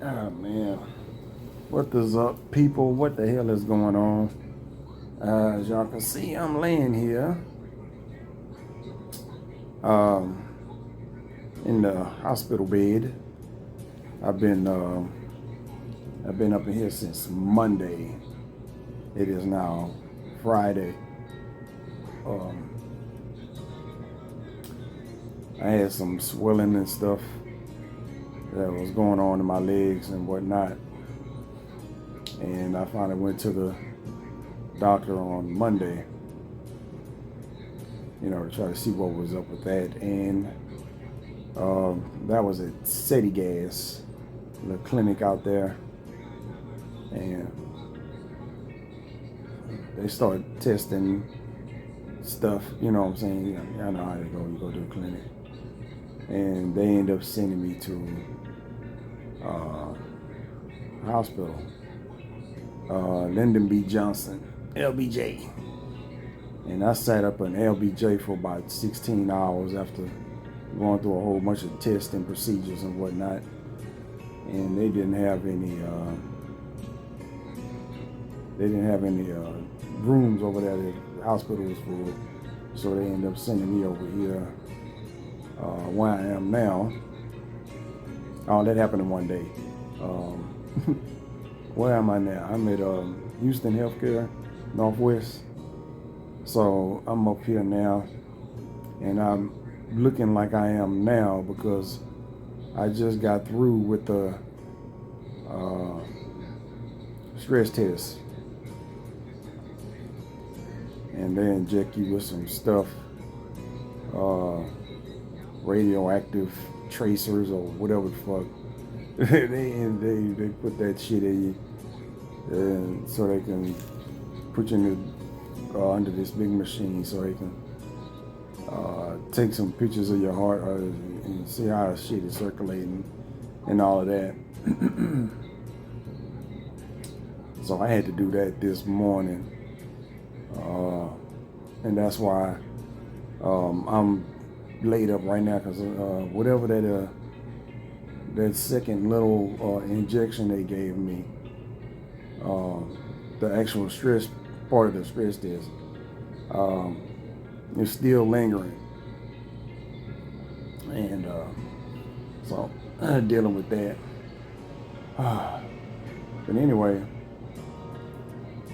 Oh man, what is up, people? What the hell is going on? As y'all can see, I'm laying here um, in the hospital bed. I've been I've been up in here since Monday. It is now Friday. Um, I had some swelling and stuff that was going on in my legs and whatnot, and I finally went to the doctor on Monday, to try to see what was up with that. And that was at City Gas, the clinic out there. And they started testing stuff, you know what I'm saying? I know how they go. You go to the clinic. And they end up sending me to hospital, Lyndon B. Johnson, LBJ. And I sat up in LBJ for about 16 hours after going through a whole bunch of tests and procedures and whatnot. And they didn't have any rooms over there. The hospital was full. So they ended up sending me over here where I am now. Oh, that happened in one day. Where am I now? I'm at Houston Healthcare, Northwest. So I'm up here now, and I'm looking like I am now because I just got through with the stress test. And they inject you with some stuff, radioactive tracers or whatever the fuck. they put that shit in you, and so they can put you in under this big machine, so they can take some pictures of your heart and see how shit is circulating and all of that. So I had to do that this morning, and that's why I'm laid up right now, because whatever that second little injection they gave me, the actual stress part of the stress test, is still lingering, and so dealing with that. But anyway,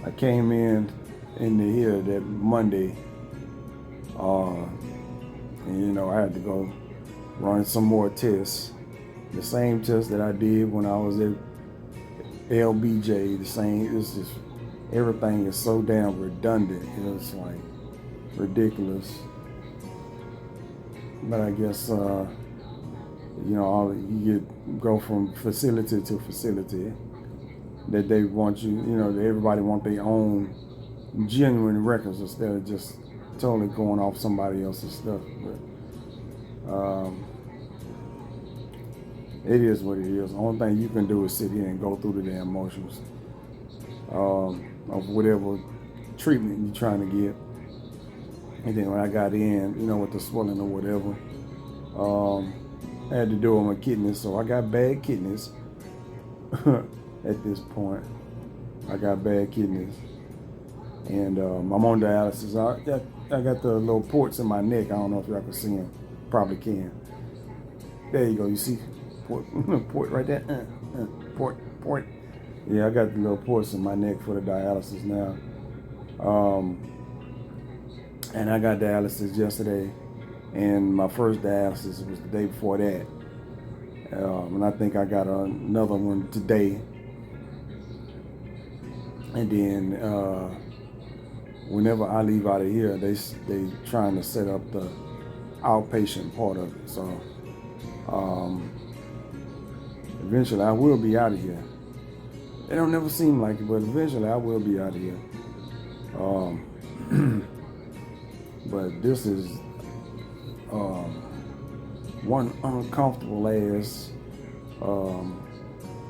I came in here that Monday, and I had to go run some more tests. The same test that I did when I was at LBJ. The same. It's just everything is so damn redundant. It's like ridiculous. But I guess you go from facility to facility, that they want you. Everybody want their own genuine records instead of just totally going off somebody else's stuff. But it is what it is. The only thing you can do is sit here and go through the damn motions of whatever treatment you're trying to get. And then when I got in, with the swelling or whatever, I had to do with my kidneys. So I got bad kidneys at this point. I got bad kidneys. And I'm on dialysis. I got the little ports in my neck. I don't know if y'all can see them. Probably can. There you go. You see? Port right there. Port. Yeah, I got the little ports in my neck for the dialysis now. And I got dialysis yesterday, and my first dialysis was the day before that. And I think I got another one today. And then whenever I leave out of here, they trying to set up the outpatient part of it. So eventually I will be out of here. It don't never seem like it, but eventually I will be out of here. But this is one uncomfortable ass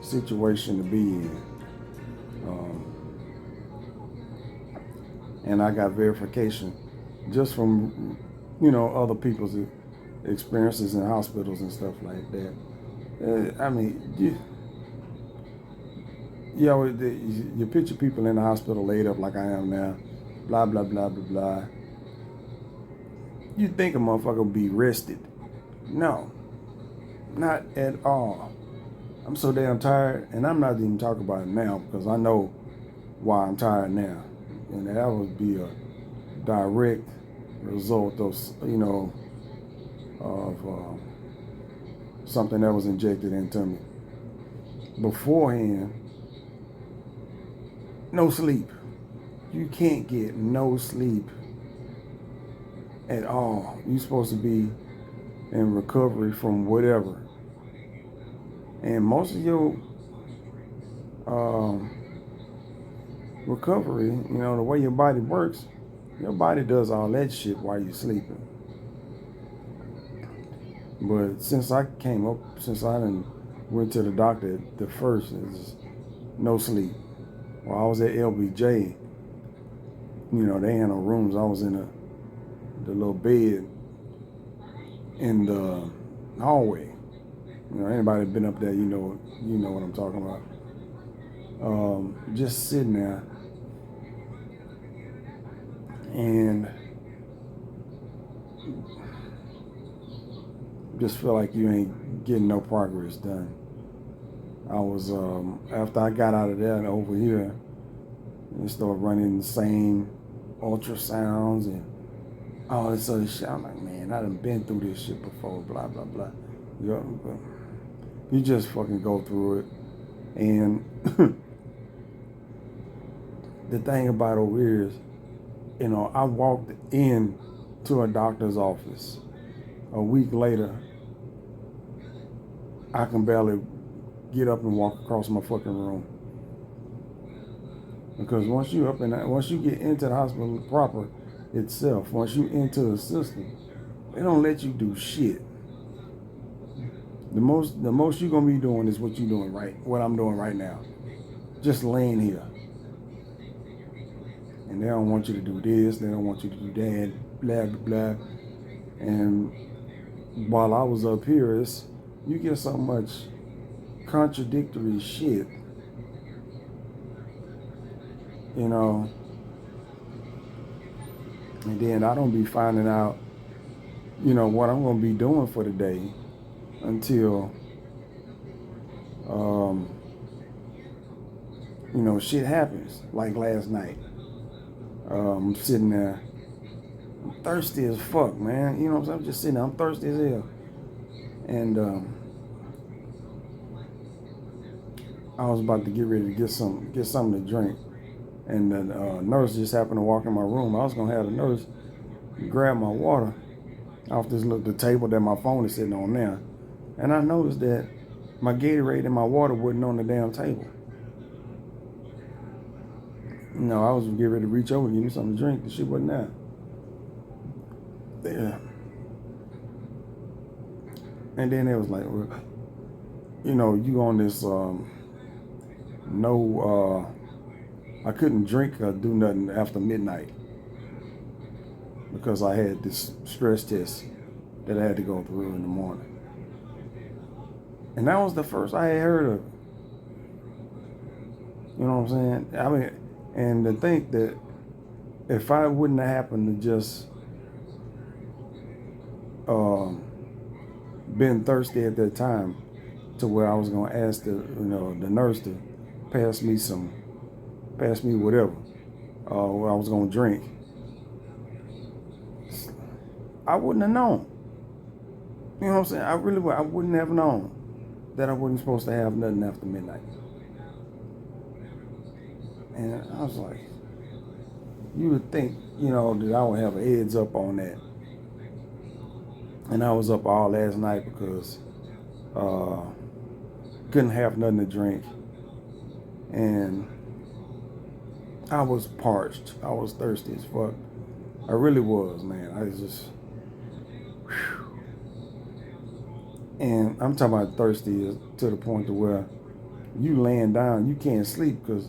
situation to be in. And I got verification just from, other people's experiences in hospitals and stuff like that. you know, you picture people in the hospital laid up like I am now, blah, blah, blah, blah, blah. You think a motherfucker would be rested. No, not at all. I'm so damn tired, and I'm not even talking about it now because I know why I'm tired now. And that would be a direct result of, of something that was injected into me. Beforehand, no sleep. You can't get no sleep at all. You're supposed to be in recovery from whatever. And most of your recovery, the way your body works, your body does all that shit while you're sleeping. But since I done went to the doctor the first, it's no sleep. While I was at LBJ, they had no rooms. I was in the little bed in the hallway. Anybody been up there, you know what I'm talking about. Just sitting there and just feel like you ain't getting no progress done. I was, after I got out of there and over here, they started running the same ultrasounds and all this other shit. I'm like, man, I done been through this shit before, blah, blah, blah. You just fucking go through it. And the thing about over here is, I walked in to a doctor's office. A week later, I can barely get up and walk across my fucking room. Because once you get into the hospital proper itself, once you enter the system, they don't let you do shit. The most you're gonna be doing is what you're doing what I'm doing right now. Just laying here. And they don't want you to do this, they don't want you to do that, blah, blah, blah. And while I was up here, you get so much contradictory shit. And then I don't be finding out, what I'm going to be doing for the day until, shit happens. Like last night. I'm sitting there. I'm thirsty as fuck, man. You know what I'm saying? I'm just sitting there. I'm thirsty as hell. And I was about to get ready to get something to drink. And the nurse just happened to walk in my room. I was going to have the nurse grab my water off the table that my phone is sitting on now. And I noticed that my Gatorade and my water wasn't on the damn table. I was getting ready to reach over and give me something to drink. The shit wasn't there. Yeah. And then it was like, well, you on this, I couldn't drink or do nothing after midnight because I had this stress test that I had to go through in the morning. And that was the first I had heard of it. You know what I'm saying? I mean, and to think that if I wouldn't have happened to just been thirsty at that time to where I was going to ask the nurse to pass me whatever what I was going to drink, I wouldn't have known. You know what I'm saying? I wouldn't have known that I wasn't supposed to have nothing after midnight. And I was like, you would think, that I would have a heads up on that. And I was up all last night because couldn't have nothing to drink. And I was parched. I was thirsty as fuck. I really was, man. I was just... Whew. And I'm talking about thirsty to the point to where you laying down, you can't sleep because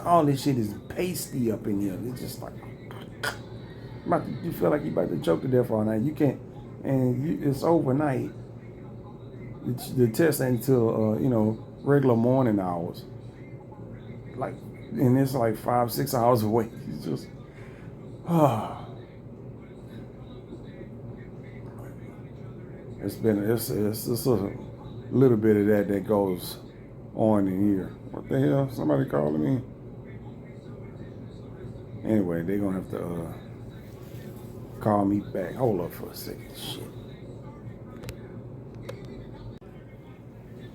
all this shit is pasty up in here. It's just like... you feel like you're about to choke to death all night. You can't... And it's overnight. The test ain't until, regular morning hours. Like, and it's like 5-6 hours away. It's just, it's just a little bit of that goes on in here. What the hell? Somebody calling me? Anyway, they're gonna have to call me back. Hold up for a second. Shit.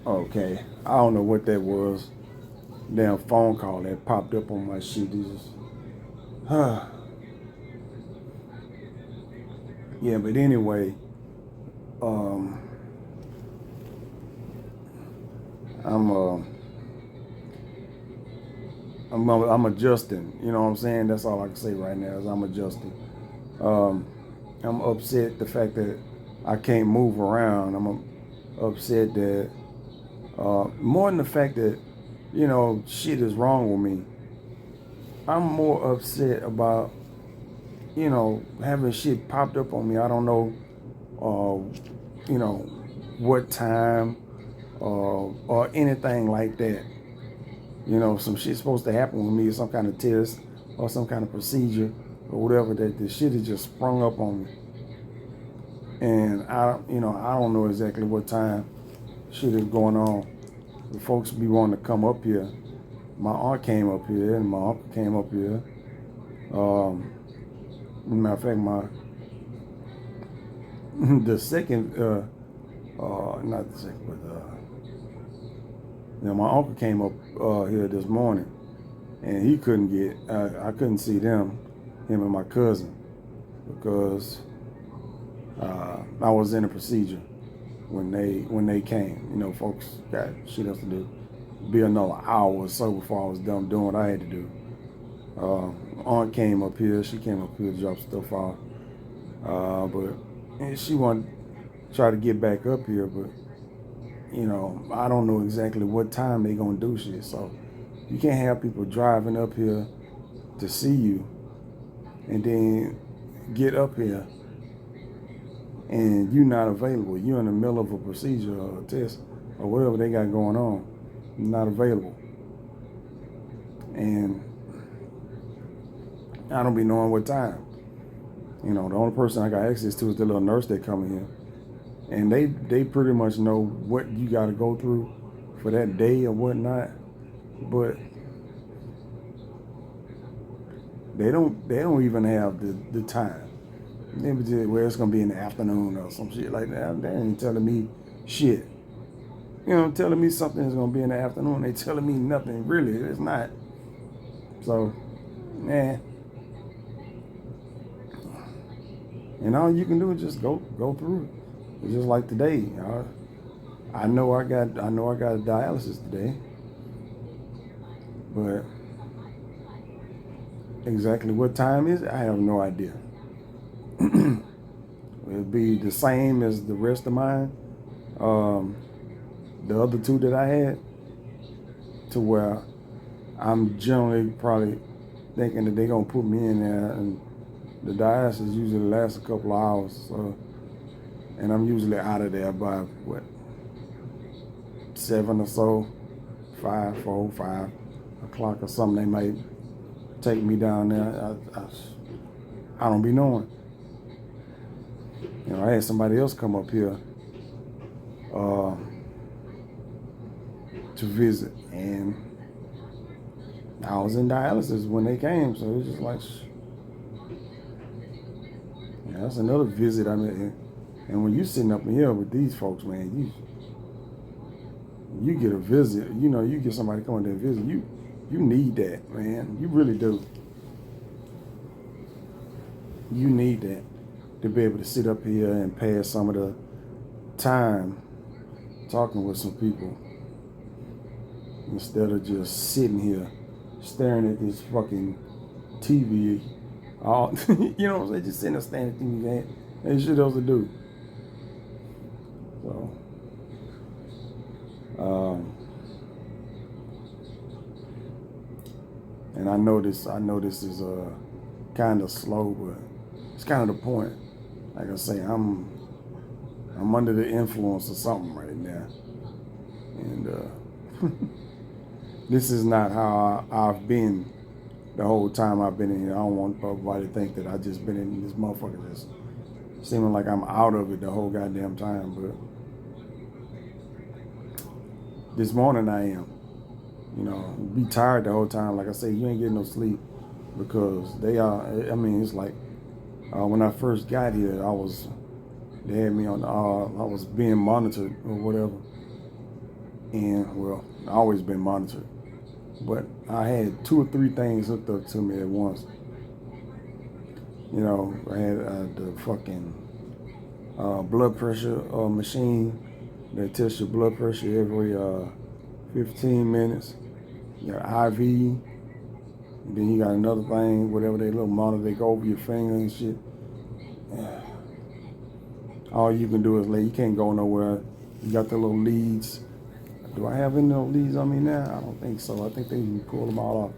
Okay, I don't know what that was. Damn phone call that popped up on my shit. Yeah, but anyway, I'm I'm adjusting. You know what I'm saying? That's all I can say right now is I'm adjusting. I'm upset the fact that I can't move around. I'm upset that more than the fact that shit is wrong with me. I'm more upset about having shit popped up on me. I don't know what time or anything like that. Some shit's supposed to happen with me, some kind of test or some kind of procedure or whatever, that the shit has just sprung up on me. And I don't know exactly what time shit is going on. The folks be wanting to come up here. My aunt came up here and my uncle came up here. Matter of fact, the second, not the second, but my uncle came up here this morning, and he couldn't get. I couldn't see him and my cousin, because I was in a procedure when they came. Folks got shit else to do. Be another hour or so before I was done doing what I had to do. Aunt came up here. She came up here to drop stuff off. But she wanted to try to get back up here, but I don't know exactly what time they gonna do shit. So you can't have people driving up here to see you and then get up here and you not available. You're in the middle of a procedure or a test or whatever they got going on. You're not available. And I don't be knowing what time. The only person I got access to is the little nurse that come in here. And they pretty much know what you got to go through for that day or whatnot. But they don't even have the time. They be just, well, it's going to be in the afternoon or some shit like that. They ain't telling me shit. Telling me something is going to be in the afternoon. They telling me nothing. Really, it's not. So, man. And all you can do is just go through it. It's just like today. I know I got a dialysis today, but exactly what time is it? I have no idea. It'll be the same as the rest of mine. The other two that I had, to where I'm generally probably thinking that they're gonna put me in there, and the dialysis usually lasts a couple of hours, so, and I'm usually out of there by 7 or so, 5 o'clock or something. They might take me down there. I don't be knowing. I had somebody else come up here to visit, and I was in dialysis when they came, so it was just like, that's another visit. I mean, and when you sitting up in here with these folks, man, you get a visit. You get somebody coming to visit. You need that, man. You really do. You need that to be able to sit up here and pass some of the time talking with some people, instead of just sitting here staring at this fucking TV. All you know what I'm saying? Just sitting there staring at TV. Ain't shit else to do. So, and I know this is kind of slow, but it's kind of the point. Like I say, I'm under the influence of something right now, and This is not how I've been the whole time I've been in here. I don't want everybody to think that I just been in this motherfucker just seeming like I'm out of it the whole goddamn time. But this morning I am. You know, be tired the whole time. Like I say, you ain't getting no sleep because they are. I mean, it's like when I first got here, they had me on. I was being monitored or whatever, and well, I always been monitored, but I had 2 or 3 things hooked up to me at once. You know, I had the fucking blood pressure machine that tests your blood pressure every 15 minutes. Your IV, and then you got another thing, whatever they little monitor, they go over your finger and shit. All you can do is lay. You can't go nowhere. You got the little leads. Do I have any little leads on me now? I don't think so. I think they can pull them all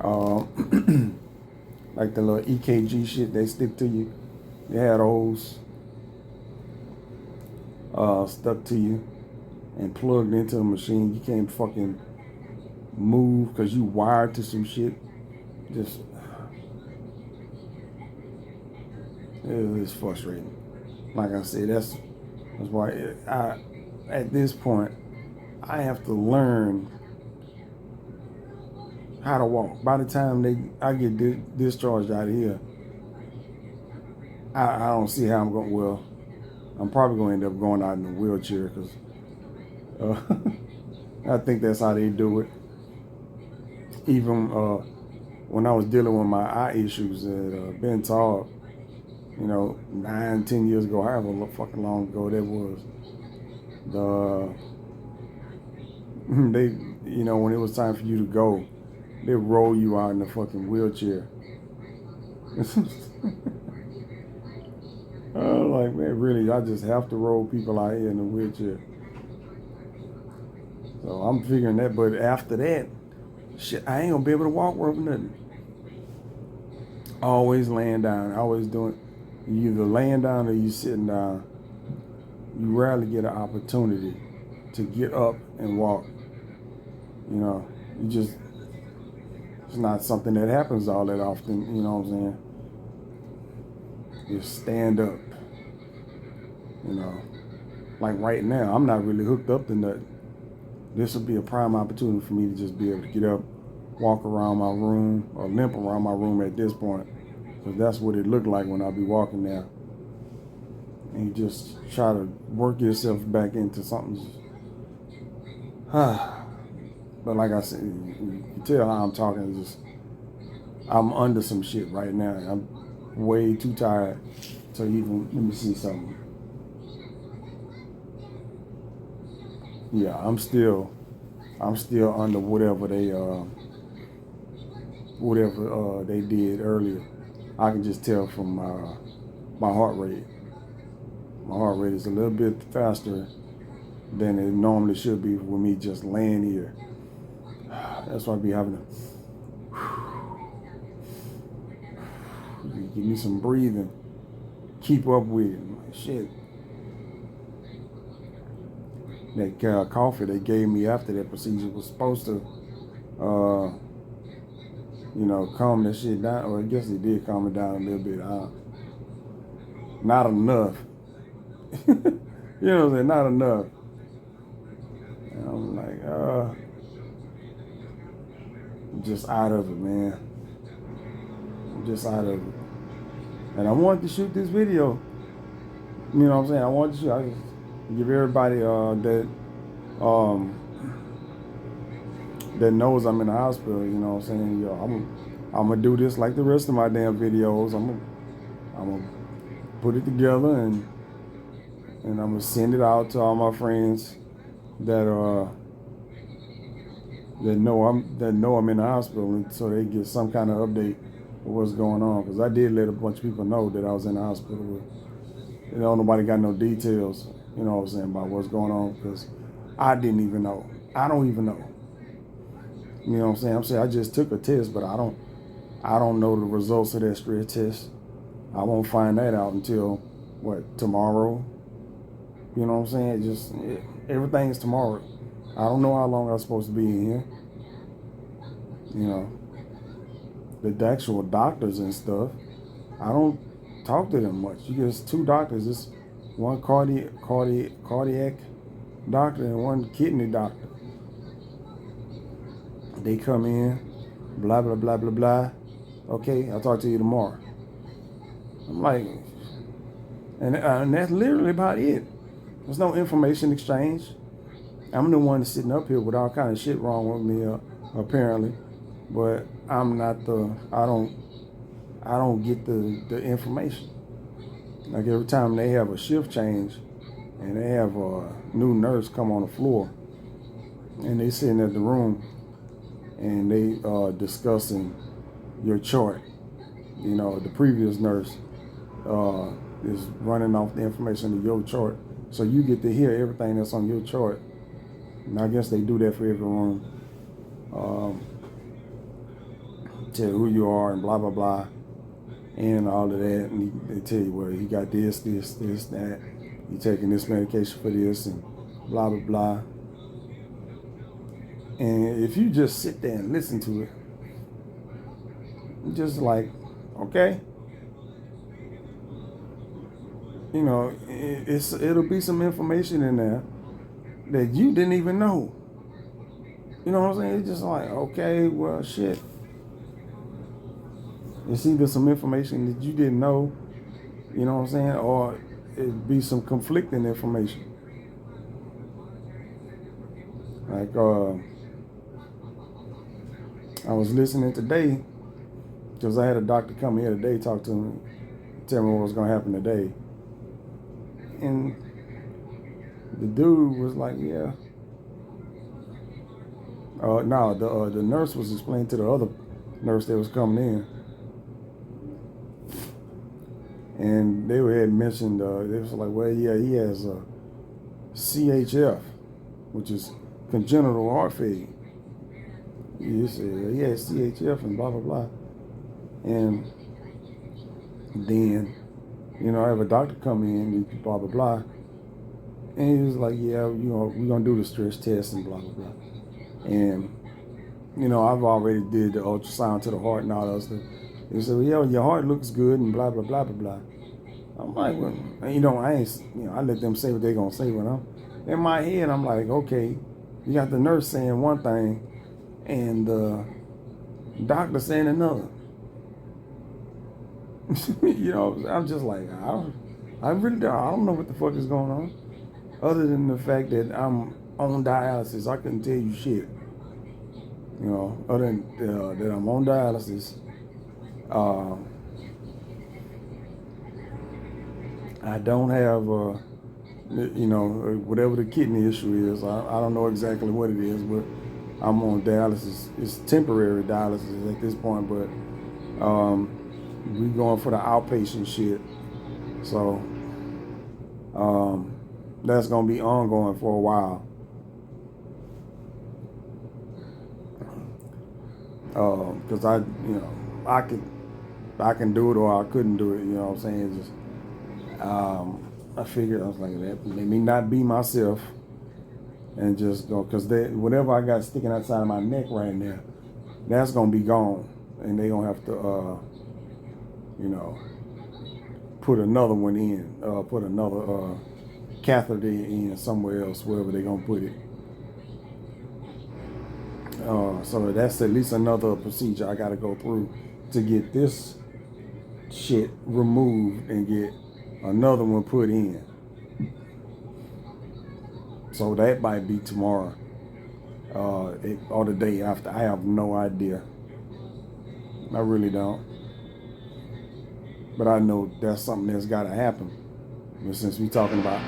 off. Like the little EKG shit they stick to you. They had those stuck to you and plugged into the machine. You can't fucking move because you wired to some shit. Just, it's frustrating. Like I said, that's why at this point, I have to learn how to walk. By the time I get discharged out of here, I don't see how I'm going. Well, I'm probably going to end up going out in a wheelchair because I think that's how they do it. Even when I was dealing with my eye issues at Ben Taub, you know, 9, 10 years ago, however fucking long ago that was, they, you know, when it was time for you to go, they roll you out in a fucking wheelchair. Like, man, really, I just have to roll people out here in a wheelchair. So I'm figuring that, but after that, shit, I ain't gonna be able to walk worth nothing. Always laying down, always doing, you either laying down or you sitting down. You rarely get an opportunity to get up and walk. You know, it's not something that happens all that often, you know what I'm saying? Just stand up. You know, like right now, I'm not really hooked up to nothing. This would be a prime opportunity for me to just be able to get up, walk around my room, or limp around my room at this point, because that's what it looked like when I be walking there. And you just try to work yourself back into something. But like I said, you can tell how I'm talking. I'm under some shit right now. I'm way too tired to even, let me see something. Yeah, I'm still under whatever they did earlier. I can just tell from my heart rate. My heart rate is a little bit faster than it normally should be with me just laying here. That's why I be having to give me some breathing. Keep up with it. Shit. That coffee they gave me after that procedure was supposed to, you know, calm that shit down. Or I guess it did calm it down a little bit. Not enough. You know what I'm saying? Not enough. And I'm like, I'm just out of it, man. I'm just out of it. And I wanted to shoot this video. You know what I'm saying? I wanted to shoot. I just give everybody that knows I'm in the hospital. You know what I'm saying? Yo, I'm gonna do this like the rest of my damn videos. I'm gonna put it together and I'm gonna send it out to all my friends that know I'm in the hospital, and so they get some kind of update of what's going on. Because I did let a bunch of people know that I was in the hospital. You know, nobody got no details. You know what I'm saying, about what's going on, because I didn't even know. I don't even know. You know what I'm saying? I just took a test, but I don't know the results of that stress test. I won't find that out until tomorrow. You know what I'm saying? Everything is tomorrow. I don't know how long I'm supposed to be in here. You know, the actual doctors and stuff, I don't talk to them much. You get 2 doctors. It's one cardiac doctor and one kidney doctor. They come in, blah, blah, blah, blah, blah. Okay, I'll talk to you tomorrow. I'm like, and that's literally about it. There's no information exchange. I'm the one sitting up here with all kind of shit wrong with me, apparently. But I'm not I don't get the information. Like every time they have a shift change and they have a new nurse come on the floor and they sitting at the room and they discussing your chart. You know, the previous nurse is running off the information of your chart. So you get to hear everything that's on your chart. And I guess they do that for every room. Tell who you are and blah, blah, blah. And all of that. And they tell you, well, you got this, that. You're taking this medication for this and blah, blah, blah. And if you just sit there and listen to it, just like, okay. You know, it'll be some information in there that you didn't even know. You know what I'm saying? It's just like, okay, well, shit. It's either some information that you didn't know, you know what I'm saying, or it'd be some conflicting information. Like, I was listening today, because I had a doctor come here today, talk to me, tell me what was going to happen today. And the dude was like, yeah. No, the nurse was explaining to the other nurse that was coming in. And they had mentioned, they was like, well, yeah, he has CHF, which is congenital heart failure. He said he has CHF and blah, blah, blah. And then, you know, I have a doctor come in and blah, blah, blah. And he was like, yeah, you know, we're going to do the stress test and blah, blah, blah. And, you know, I've already did the ultrasound to the heart and all that stuff. He said, well, yeah, your heart looks good and blah, blah, blah, blah, blah. I'm like, well, you know, I let them say what they're going to say. When I'm in my head, I'm like, okay, you got the nurse saying one thing and the doctor saying another. You know, I'm just like, I don't know what the fuck is going on. Other than the fact that I'm on dialysis, I couldn't tell you shit. You know, other than that I'm on dialysis. I don't have, you know, whatever the kidney issue is. I don't know exactly what it is, but I'm on dialysis. It's temporary dialysis at this point, but we're going for the outpatient shit. So that's going to be ongoing for a while. Because I can do it or I couldn't do it. You know what I'm saying? It's just, I figured, I was like, let me not be myself and just go, because whatever I got sticking outside of my neck right now, that's going to be gone. And they're going to have to, you know, put another one in, put another catheter in somewhere else, wherever they're going to put it. So that's at least another procedure I got to go through to get this shit removed and get another one put in. So that might be tomorrow or the day after. I have no idea. I really don't. But I know that's something that's got to happen. But since we're talking about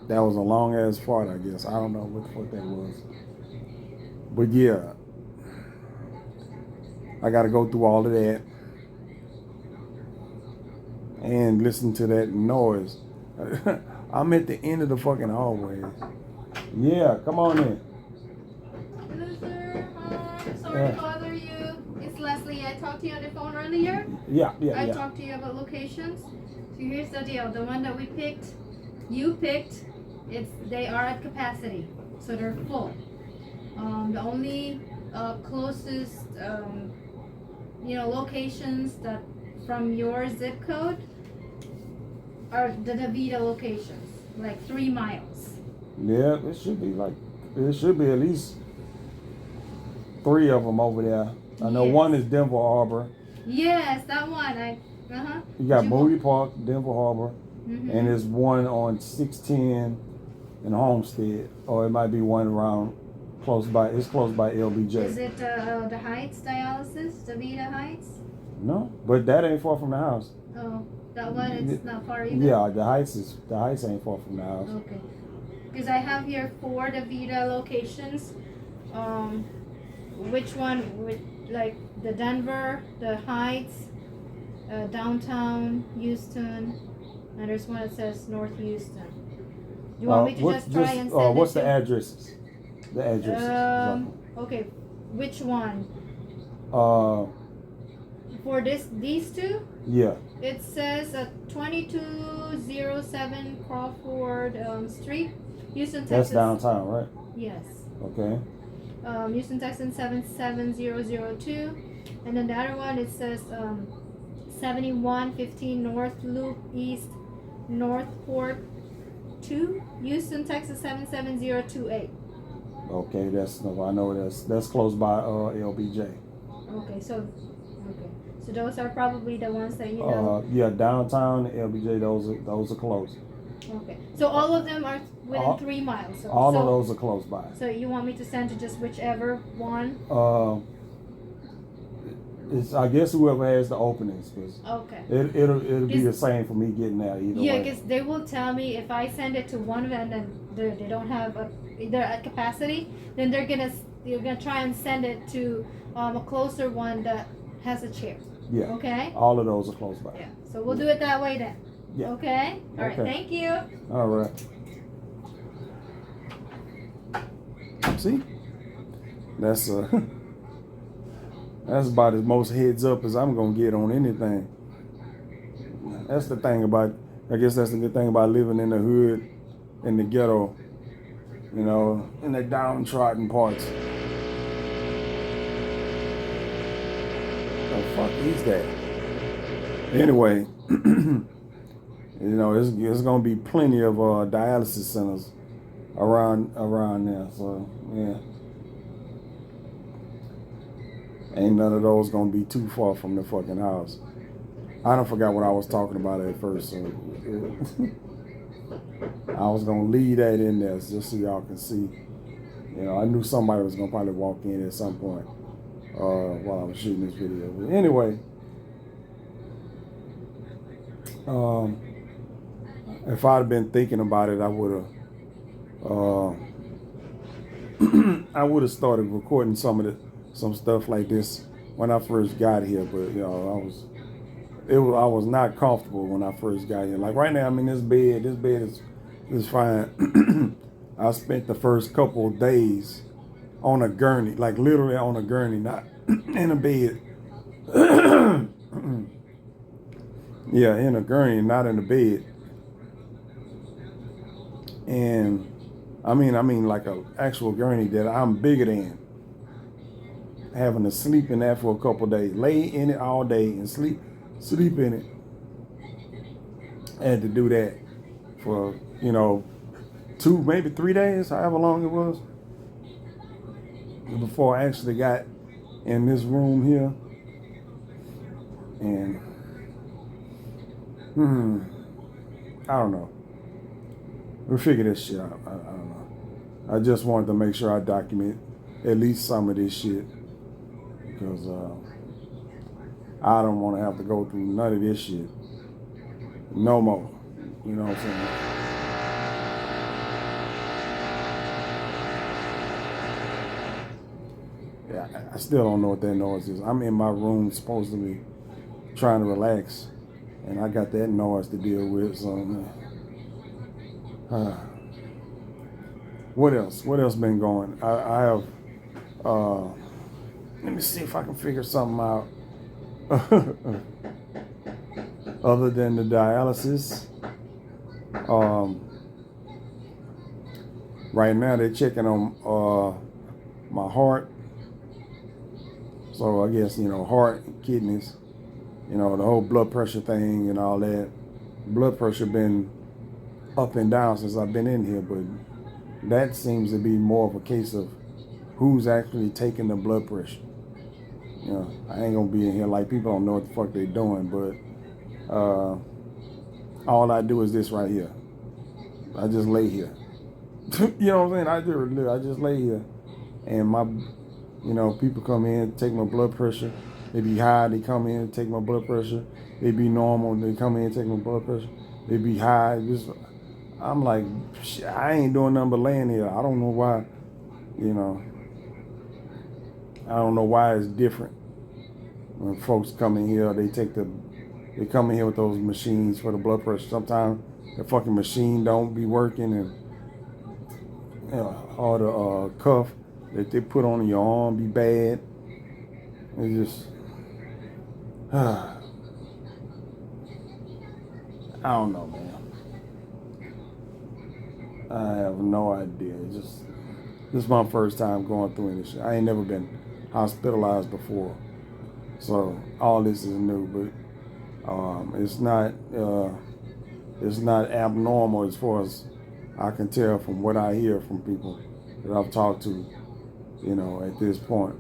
that was a long ass fart, I guess. I don't know what the fuck that was. But yeah, I got to go through all of that and listen to that noise. I'm at the end of the fucking hallway. Yeah, come on in. Hello, sir. Hi. Sorry to bother you. It's Leslie. I talked talked to you on the phone earlier? Yeah. I talked to you about locations. So here's the deal. The one that we picked, you picked, they are at capacity. So they're full. The only closest locations that from your zip code are the Davita locations, like 3 miles. Yeah, it should be at least 3 of them over there. I know one is Denver Harbor. Yes, that one. You got Moody Park, Denver Harbor, Mm-hmm. and there's one on 610 in Homestead, or it might be one around close by. It's close by LBJ. Is it the Heights dialysis, Davita Heights? No, but that ain't far from the house. Oh, that one, it's not far either? Yeah, the Heights ain't far from the house. Okay. Because I have here 4 Davita locations. Which one with like the Denver, the Heights, downtown Houston, and there's one that says North Houston. Do you want me to just try and send what's the addresses? The addresses. Okay, which one? For these 2? Yeah. It says 2207 Crawford Street, Houston, Texas. That's downtown, right? Yes. Okay. Houston, Texas 77002, and then the other one it says 7115 North Loop East, Northport 2, Houston, Texas 77028. Okay, I know that's close by LBJ. Okay, so those are probably the ones that you know. Yeah, downtown LBJ, those are close. Okay, so all of them are within 3 miles. So, all of those are close by. So you want me to send to just whichever one? It's I guess whoever has the openings, cause okay. It'll be the same for me getting there either way. Yeah, because they will tell me if I send it to one of them and they don't have they're at capacity, then they're gonna try and send it to a closer one that has a chair. Yeah. Okay. All of those are close by. Yeah. So we'll do it that way then. Yeah. Okay. All right. Thank you. All right. See, that's about as most heads up as I'm gonna get on anything. That's the thing about. I guess that's the good thing about living in the hood, in the ghetto. You know, in the downtrodden parts. The fuck is that? Anyway, it's gonna be plenty of dialysis centers around there. So yeah, ain't none of those gonna be too far from the fucking house. I don't forgot what I was talking about at first, so I was gonna leave that in there just so y'all can see. You know, I knew somebody was gonna probably walk in at some point while I was shooting this video. But anyway, if I'd have been thinking about it, I would have started recording some stuff like this when I first got here. But you know, I was not comfortable when I first got here. Like right now, I'm in this bed. This bed is fine. I spent the first couple of days on a gurney, like literally on a gurney, not in a bed. Yeah, in a gurney, not in a bed. And I mean like an actual gurney that I'm bigger than. Having to sleep in that for a couple of days, lay in it all day and sleep in it. I had to do that for 2, maybe 3 days, however long it was, before I actually got in this room here. And I don't know. We'll figure this shit out. I don't know. I just wanted to make sure I document at least some of this shit, because I don't want to have to go through none of this shit no more. You know what I'm saying? Yeah, I still don't know what that noise is. I'm in my room supposed to be trying to relax, and I got that noise to deal with. So, what else? What else been going? I have. Let me see if I can figure something out. other than the dialysis. Right now they're checking on my heart. So I guess, heart, kidneys, the whole blood pressure thing and all that. Blood pressure been up and down since I've been in here, but that seems to be more of a case of who's actually taking the blood pressure. I ain't gonna be in here like people don't know what the fuck they doing, but all I do is this right here. I just lay here. You know what I'm saying? I just lay here, and my, people come in, take my blood pressure. They be high, they come in, take my blood pressure. They be normal, they come in, take my blood pressure. They be high. I'm like, I ain't doing nothing but laying here. I don't know why, I don't know why it's different. When folks come in here, they come in here with those machines for the blood pressure. Sometimes the fucking machine don't be working, and all the cuff that they put on your arm be bad. It's just, I don't know, man. I have no idea. This is my first time going through any shit. I ain't never been hospitalized before, so all this is new. But it's not abnormal as far as I can tell from what I hear from people that I've talked to. At this point,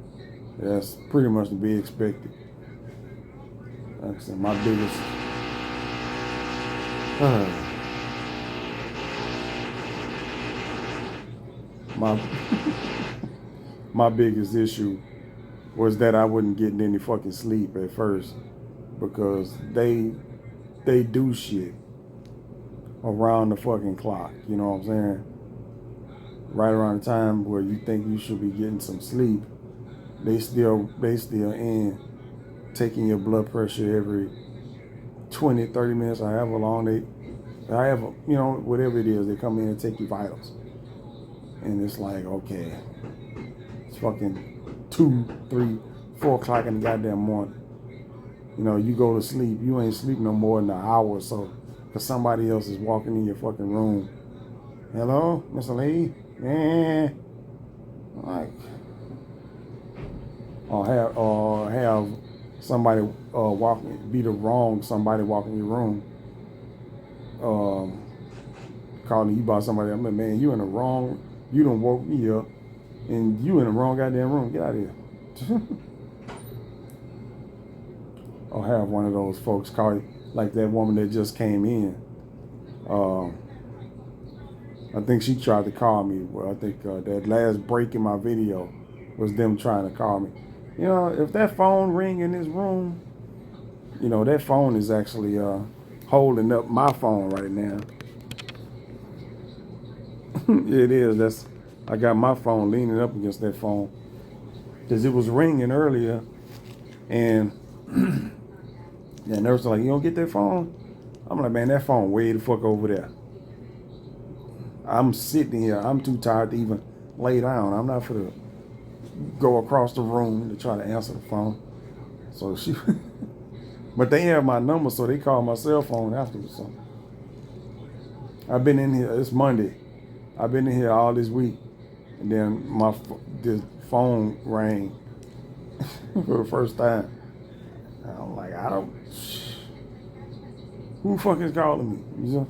that's pretty much to be expected. Like I said, my biggest. My biggest issue was that I wasn't getting any fucking sleep at first, because they do shit around the fucking clock. You know what I'm saying? Right around the time where you think you should be getting some sleep, they still in taking your blood pressure every 20, 30 minutes, or however long whatever it is, they come in and take your vitals. And it's like, okay, it's fucking 2, 3, 4 o'clock in the goddamn morning. You go to sleep, you ain't sleep no more than an hour or so, because somebody else is walking in your fucking room. Hello, Mr. Lee? Yeah. Like, or have somebody somebody walk in your room, calling you about somebody. I'm like, man, you done woke me up, and you in the wrong goddamn room. Get out of here. Or have one of those folks call you, like that woman that just came in. I think she tried to call me. Well, I think that last break in my video was them trying to call me. If that phone ring in this room, that phone is actually holding up my phone right now. It is. I got my phone leaning up against that phone, because it was ringing earlier, and the nurse was like, "You don't get that phone?" I'm like, "Man, that phone way the fuck over there." I'm sitting here. I'm too tired to even lay down. I'm not gonna go across the room to try to answer the phone. So but they have my number, so they call my cell phone afterwards. So I've been in here. It's Monday. I've been in here all this week, and then this phone rang for the first time. And I'm like, who the fuck is calling me?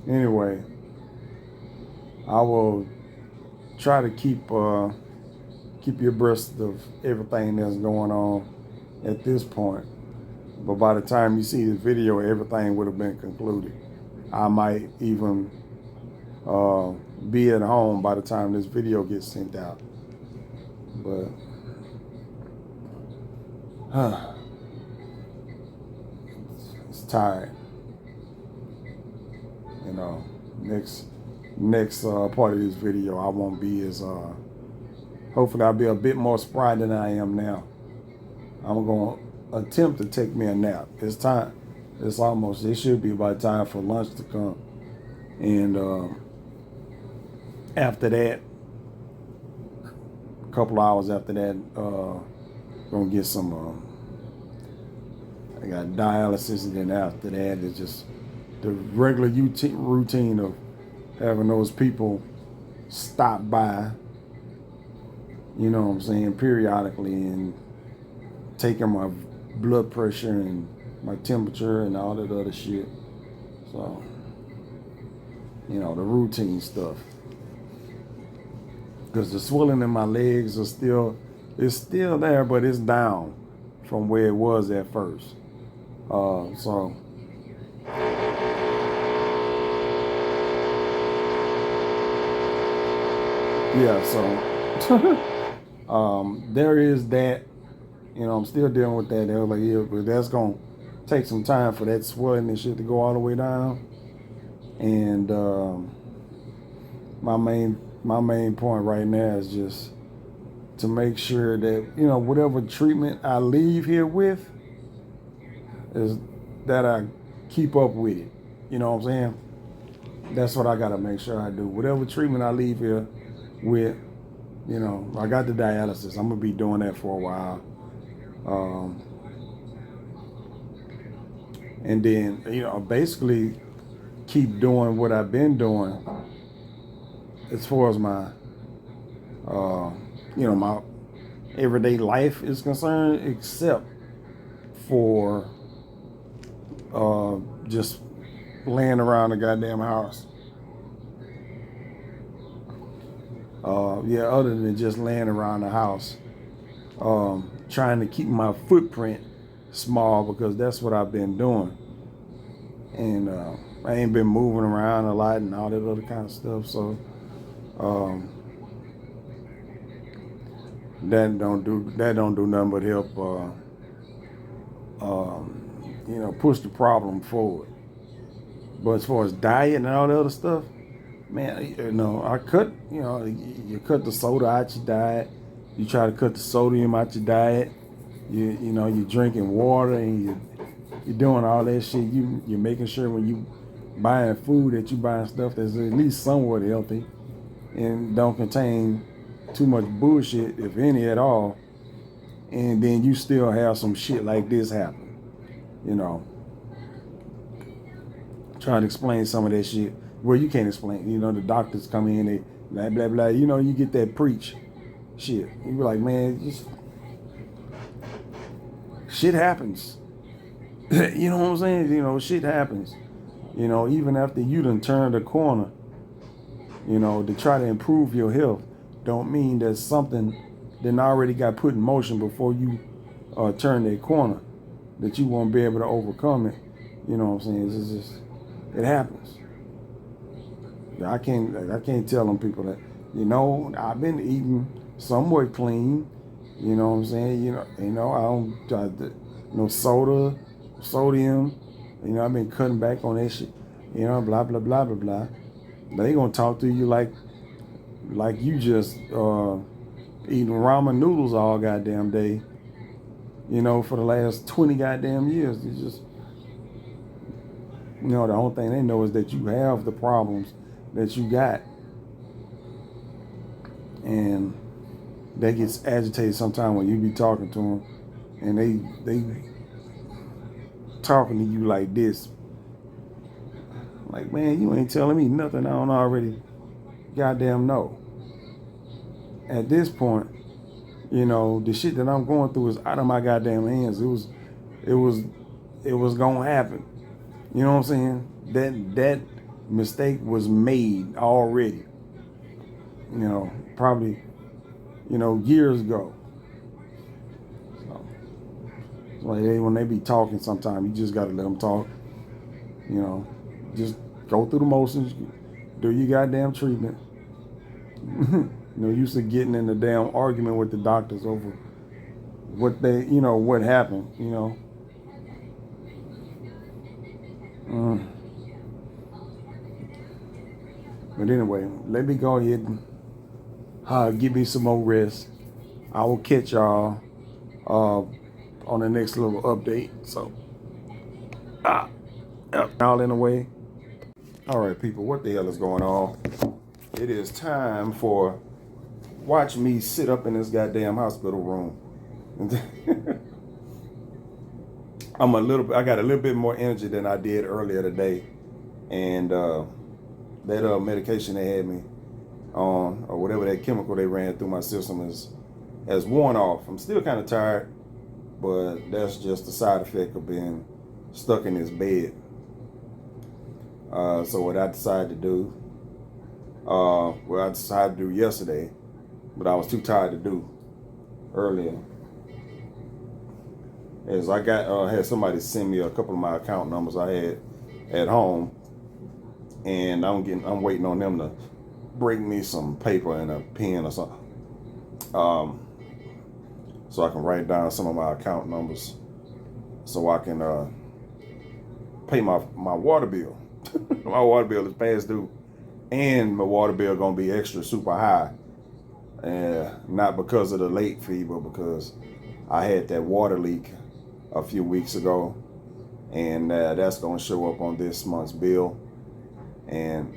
Anyway, I will try to keep you abreast of everything that's going on at this point. But by the time you see this video, everything would have been concluded. I might even be at home by the time this video gets sent out. But it's tired. Next part of this video, I won't be as hopefully I'll be a bit more spry than I am now. I'm gonna attempt to take me a nap. It's time. It should be about time for lunch to come. And after that, A couple hours after that, gonna get some. I got dialysis, and then after that, it's just the regular routine of having those people stop by. You know what I'm saying, periodically, and taking my blood pressure and my temperature and all that other shit. So, you know, the routine stuff. Because the swelling in my legs it's still there, but it's down from where it was at first. So yeah, so there is that. You know, I'm still dealing with that. They were like, yeah, but that's gonna take some time for that swelling and shit to go all the way down. And my main point right now is just to make sure that, you know, whatever treatment I leave here with is that I keep up with it. You know what I'm saying? That's what I gotta make sure I do. Whatever treatment I leave here with, you know, I got the dialysis. I'm gonna be doing that for a while. And then, you know, basically keep doing what I've been doing as far as my, you know, my everyday life is concerned, except for just laying around the goddamn house. Yeah, other than just laying around the house, trying to keep my footprint small, because that's what I've been doing. And I ain't been moving around a lot and all that other kind of stuff. So that don't do nothing but help you know, push the problem forward. But as far as diet and all the other stuff, man, you know, I cut, you know, you cut the soda out your diet. You try to cut the sodium out your diet. You know, you're drinking water, and you're doing all that shit. You're making sure when you buying food that you buying stuff that's at least somewhat healthy and don't contain too much bullshit, if any at all. And then you still have some shit like this happen. You know, trying to explain some of that shit where you can't explain. You know, the doctors come in, they blah blah blah. You know, you get that preach shit. You be like, man, just shit happens. You know what I'm saying? You know, shit happens. You know, even after you done turned the corner, you know, to try to improve your health, don't mean that something that already got put in motion before you turn that corner, that you won't be able to overcome it. You know what I'm saying? It's just, it happens. I can't tell them people that, you know, I've been eating somewhat clean. You know what I'm saying? You know, I don't, no soda, sodium. You know, I've been cutting back on that shit. You know, blah blah blah blah blah. But they gonna talk to you like you just eating ramen noodles all goddamn day. You know, for the last 20 goddamn years. It's just, you know, the only thing they know is that you have the problems that you got. And they get agitated sometimes when you be talking to them, and they talking to you like this. Like, man, you ain't telling me nothing I don't already goddamn know. At this point, you know, the shit that I'm going through is out of my goddamn hands. It was gonna happen. You know what I'm saying? That mistake was made already. You know, probably, you know, years ago. So, it's like when they be talking sometimes, you just gotta let them talk. You know, just go through the motions, do your goddamn treatment. You know, used to getting in the damn argument with the doctors over what they, you know, what happened, you know. But anyway, let me go ahead and give me some more rest. I will catch y'all on the next little update. So, all in the way. All right, people, what the hell is going on? It is time for watch me sit up in this goddamn hospital room. I got a little bit more energy than I did earlier today. And that medication they had me on, or whatever that chemical they ran through my system has worn off. I'm still kind of tired, but that's just the side effect of being stuck in this bed. So what I decided to do, I decided to do yesterday, but I was too tired to do earlier, is I had somebody send me a couple of my account numbers I had at home, and I'm waiting on them to bring me some paper and a pen or something, so I can write down some of my account numbers, so I can pay my water bill. My water bill is past due, and my water bill gonna be extra super high, not because of the late fee, but because I had that water leak a few weeks ago, and that's gonna show up on this month's bill. And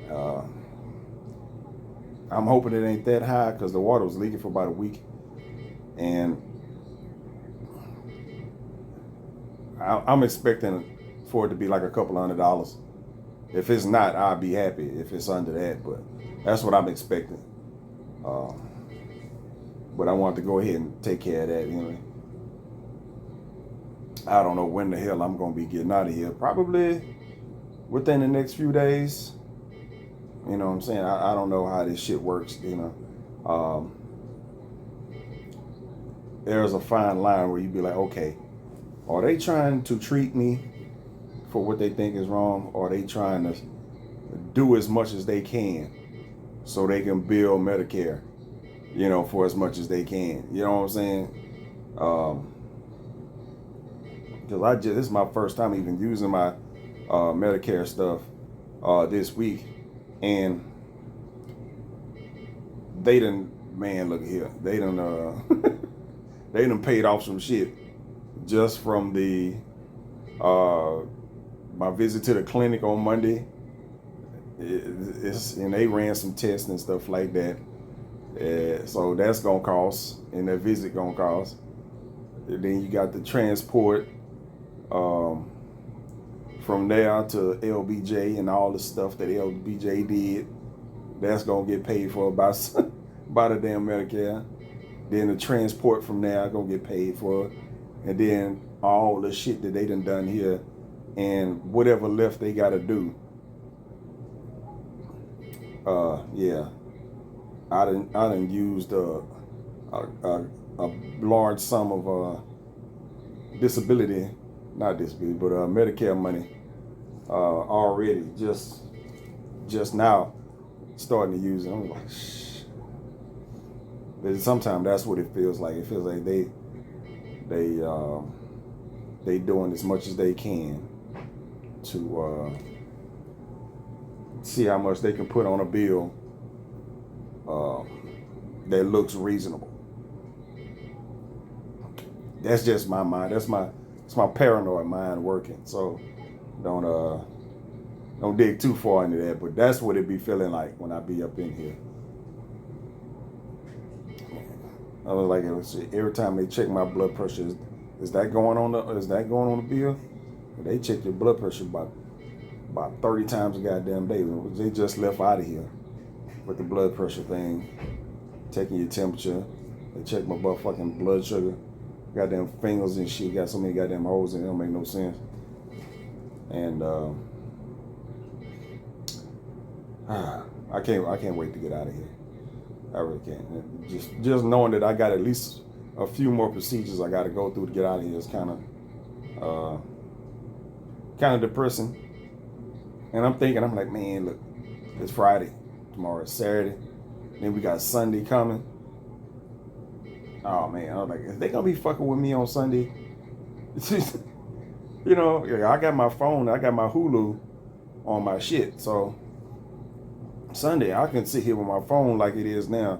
I'm hoping it ain't that high, because the water was leaking for about a week, and I'm expecting for it to be like a couple $100. If it's not, I'll be happy if it's under that, but that's what I'm expecting. But I want to go ahead and take care of that. I don't know when the hell I'm going to be getting out of here. Probably within the next few days. You know what I'm saying? I don't know how this shit works, There's a fine line where you be like, okay, are they trying to treat me for what they think is wrong, or are they trying to do as much as they can so they can bill Medicare, for as much as they can? You know what I'm saying? Because this is my first time even using my Medicare stuff this week, and they done, man, look here, they done they done paid off some shit just from the my visit to the clinic on Monday. And they ran some tests and stuff like that. So that's gonna cost, and that visit gonna cost. And then you got the transport from there to LBJ and all the stuff that LBJ did. That's gonna get paid for by the damn Medicare. Then the transport from there gonna get paid for, and then all the shit that they done here, and whatever left they gotta do. Yeah, I done used a large sum of Medicare money already. Just now starting to use it. I'm like, shh. But sometimes that's what it feels like. It feels like they doing as much as they can to see how much they can put on a bill that looks reasonable. That's just my mind. It's my paranoid mind working. So don't dig too far into that. But that's what it be feeling like when I be up in here. I was like, every time they check my blood pressure, is that going on the bill? They check your blood pressure about 30 times a goddamn day. They just left out of here with the blood pressure thing, taking your temperature. They check my fucking blood sugar. Goddamn fingers and shit got so many goddamn holes in it, don't make no sense. And I can't wait to get out of here. I really can't. Just knowing that I got at least a few more procedures I got to go through to get out of here is kind of depressing. And I'm like, man, look, it's Friday, tomorrow is Saturday, then we got Sunday coming. Oh man, I was like, is they gonna be fucking with me on Sunday? I got my phone, I got my Hulu on my shit, so Sunday I can sit here with my phone like it is now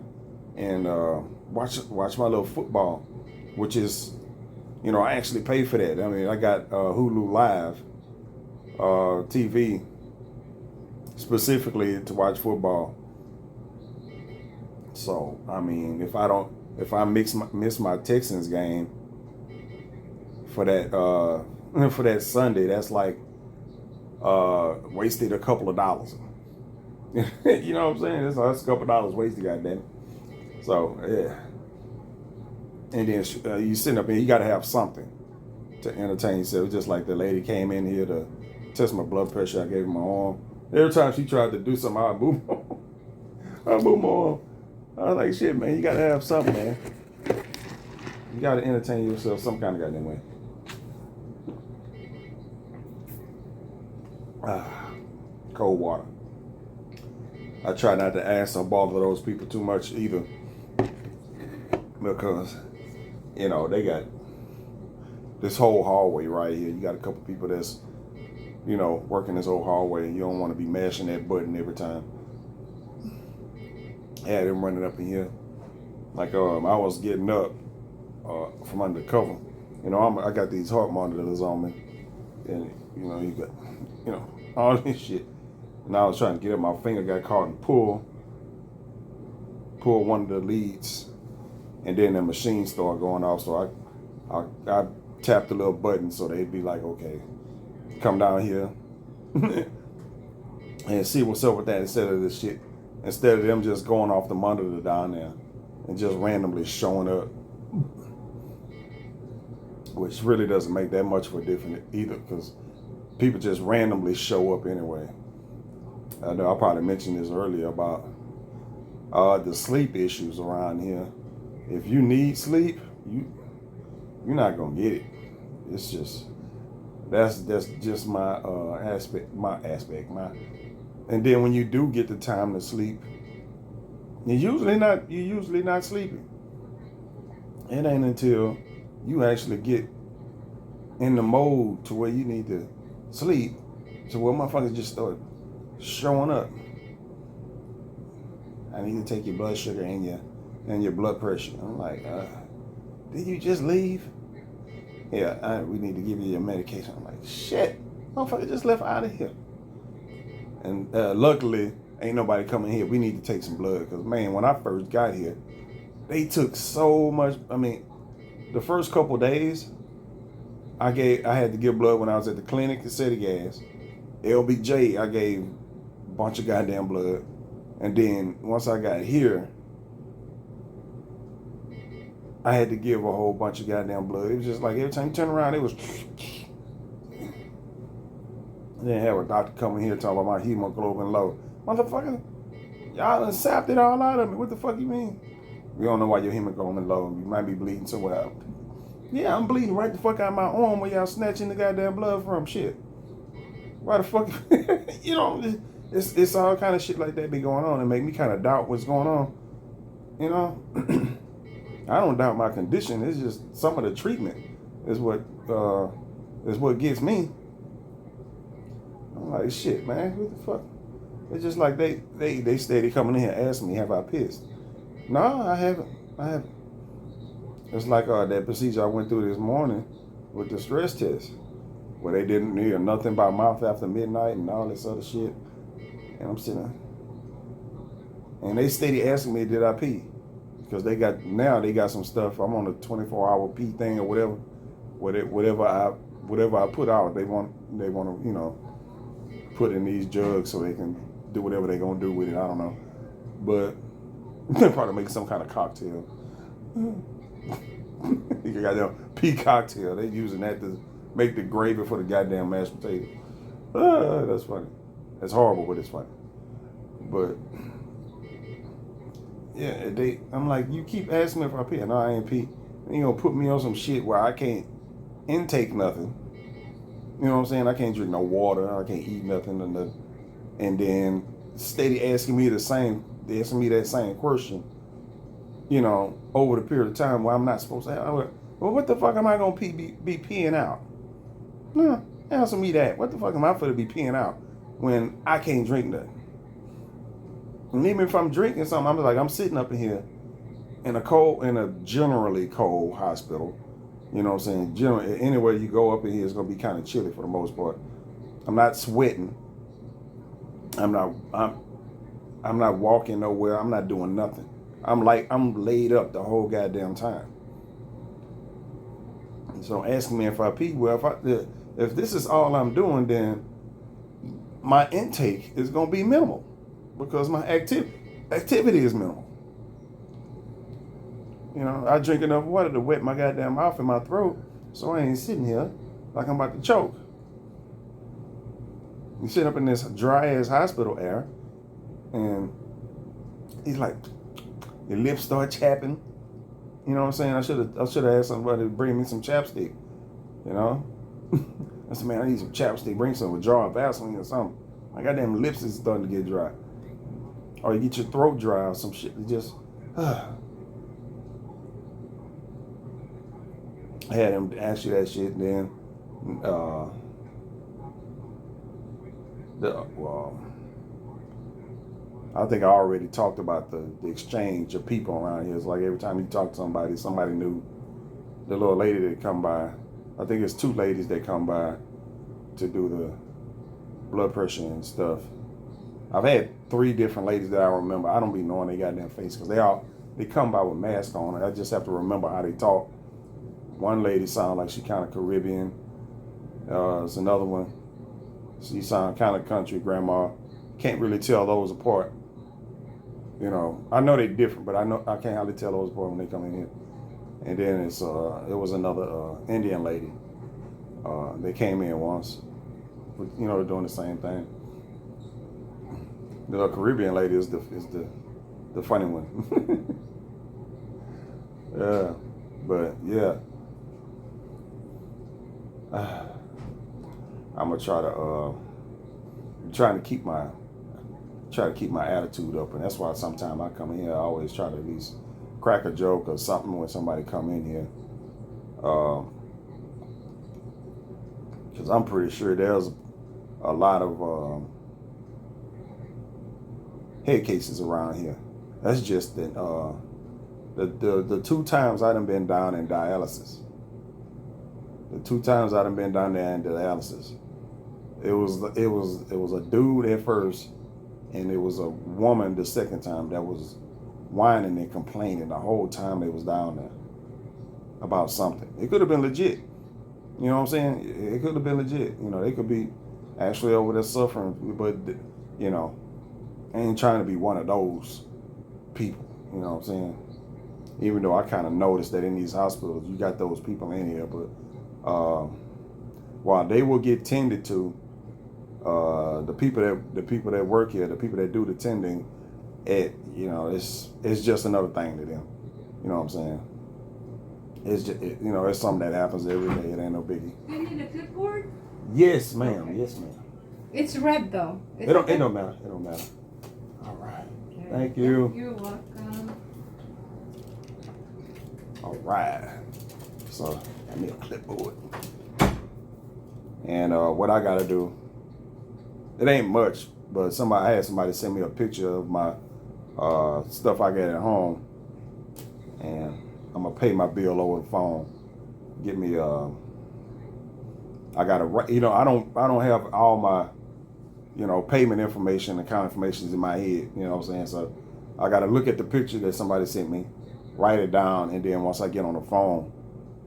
and watch my little football, which is, I actually pay for that. I mean, I got Hulu Live TV specifically to watch football. So I mean, if I miss my Texans game for that for that Sunday, that's like wasted a couple of dollars. You know what I'm saying? That's a couple of dollars wasted, goddamn. So yeah. And then you sitting up here, you got to have something to entertain yourself. Just like the lady came in here to test my blood pressure. I gave her my arm. Every time she tried to do something, I move my arm. I was like, shit, man, you got to have something, man. You got to entertain yourself some kind of goddamn way. Cold water. I try not to ask or bother those people too much either, because you know they got this whole hallway right here. You got a couple people that's working this whole hallway, and you don't want to be mashing that button every time. I had them running up in here, like I was getting up from under the cover. I got these heart monitors on me, and you got all this shit. And I was trying to get up, my finger got caught and pull one of the leads, and then the machine started going off. So I tapped the little button so they'd be like, okay, come down here and see what's up with that instead of them just going off the monitor down there and just randomly showing up, which really doesn't make that much of a difference either, because people just randomly show up anyway. I know I probably mentioned this earlier about the sleep issues around here. If you need sleep, you're not gonna get it. It's just that's just my aspect. And then when you do get the time to sleep, you're usually not sleeping. It ain't until you actually get in the mode to where you need to sleep, so where motherfuckers just start showing up. I need to take your blood sugar and your blood pressure. I'm like, did you just leave? Yeah, we need to give you your medication. I'm like, shit, motherfucker just left out of here. And luckily, ain't nobody coming here. We need to take some blood, because man, when I first got here, they took so much. I mean, the first couple days, I had to give blood when I was at the clinic at City Gas. LBJ, I gave a bunch of goddamn blood. And then once I got here, I had to give a whole bunch of goddamn blood. It was just like every time you turn around, it was. Then have a doctor come in here talking about my hemoglobin low. Motherfucker, y'all done sapped it all out of me. What the fuck you mean? We don't know why your hemoglobin low. You might be bleeding somewhere else. Yeah, I'm bleeding right the fuck out of my arm where y'all snatching the goddamn blood from. Shit. Why the fuck? It's all kind of shit like that be going on and make me kind of doubt what's going on. I don't doubt my condition. It's just some of the treatment is what gets me. I'm like, shit, man, what the fuck? It's just like they steady coming in here asking me, have I pissed? No, I haven't. It's like that procedure I went through this morning with the stress test, where they didn't hear nothing about mouth after midnight and all this other shit. And I'm sitting there, and they steady asking me, did I pee? Because they got some stuff. I'm on a 24-hour pee thing or whatever. Whatever I put out, they want to put in these jugs so they can do whatever they're gonna do with it. I don't know, but they probably make some kind of cocktail. You got that pea cocktail. They using that to make the gravy for the goddamn mashed potato. That's funny. That's horrible, but it's funny. But yeah, I'm like, you keep asking me if I pee. No, I ain't pee. You gonna put me on some shit where I can't intake nothing. You know what I'm saying? I can't drink no water. I can't eat nothing. And then steady asking me that same question, over the period of time where I'm not supposed to have. Well, what the fuck am I gonna be peeing out? No, answer me that. What the fuck am I for to be peeing out when I can't drink nothing? And even if I'm drinking something, I'm sitting up in here in a generally cold hospital. You know what I'm saying? Generally, anywhere you go up in here, it's gonna be kind of chilly for the most part. I'm not sweating. I'm not walking nowhere. I'm not doing nothing. I'm laid up the whole goddamn time. So asking me if I pee, well, if this is all I'm doing, then my intake is gonna be minimal because my activity is minimal. You know, I drink enough water to wet my goddamn mouth and my throat, so I ain't sitting here like I'm about to choke. You sit up in this dry ass hospital air, and he's like, your lips start chapping. You know what I'm saying? I should have asked somebody to bring me some chapstick. You know, I said, man, I need some chapstick. Bring some with jar of Vaseline or something. My goddamn lips is starting to get dry. Or you get your throat dry or some shit. You just. I had him ask you that shit, and then I think I already talked about the exchange of people around here. It's like every time you talk to somebody knew. The little lady that come by, I think it's 2 ladies that come by to do the blood pressure and stuff. I've had 3 different ladies that I remember. I don't be knowing they goddamn face because they come by with masks on. I just have to remember how they talk. One lady sounded like she kind of Caribbean. There's another one. She sounded kind of country, grandma. Can't really tell those apart. You know, I know they're different, but I can't hardly tell those apart when they come in here. And then it was another Indian lady. They came in once. You know, they're doing the same thing. The Caribbean lady is the funny one. Yeah, but yeah. I'm gonna try to keep my attitude up, and that's why sometimes I come in here, I always try to at least crack a joke or something when somebody come in here, because I'm pretty sure there's a lot of head cases around here. That's just the 2 times I done been down in dialysis. The 2 times I done been down there in dialysis, it was a dude at first, and it was a woman the second time that was whining and complaining the whole time they was down there about something. It could have been legit. You know what I'm saying? It could have been legit. You know, they could be actually over there suffering, but you know, I ain't trying to be one of those people. You know what I'm saying? Even though I kind of noticed that in these hospitals, you got those people in here, but while they will get tended to, the people that work here, the people that do the tending, you know, it's just another thing to them. You know what I'm saying? It's just, you know, it's something that happens every day. It ain't no biggie. You need a clipboard? Yes, ma'am. Okay. Yes, ma'am. It's red though. It don't matter. It don't matter. All right. Okay. Thank you. You're welcome. All right. So I need a clipboard. And what I gotta do, it ain't much, but I had somebody send me a picture of my stuff I got at home, and I'm gonna pay my bill over the phone. Get me I gotta, you know, I don't have all my, you know, payment information, account information is in my head. You know what I'm saying? So I gotta look at the picture that somebody sent me, write it down, and then once I get on the phone,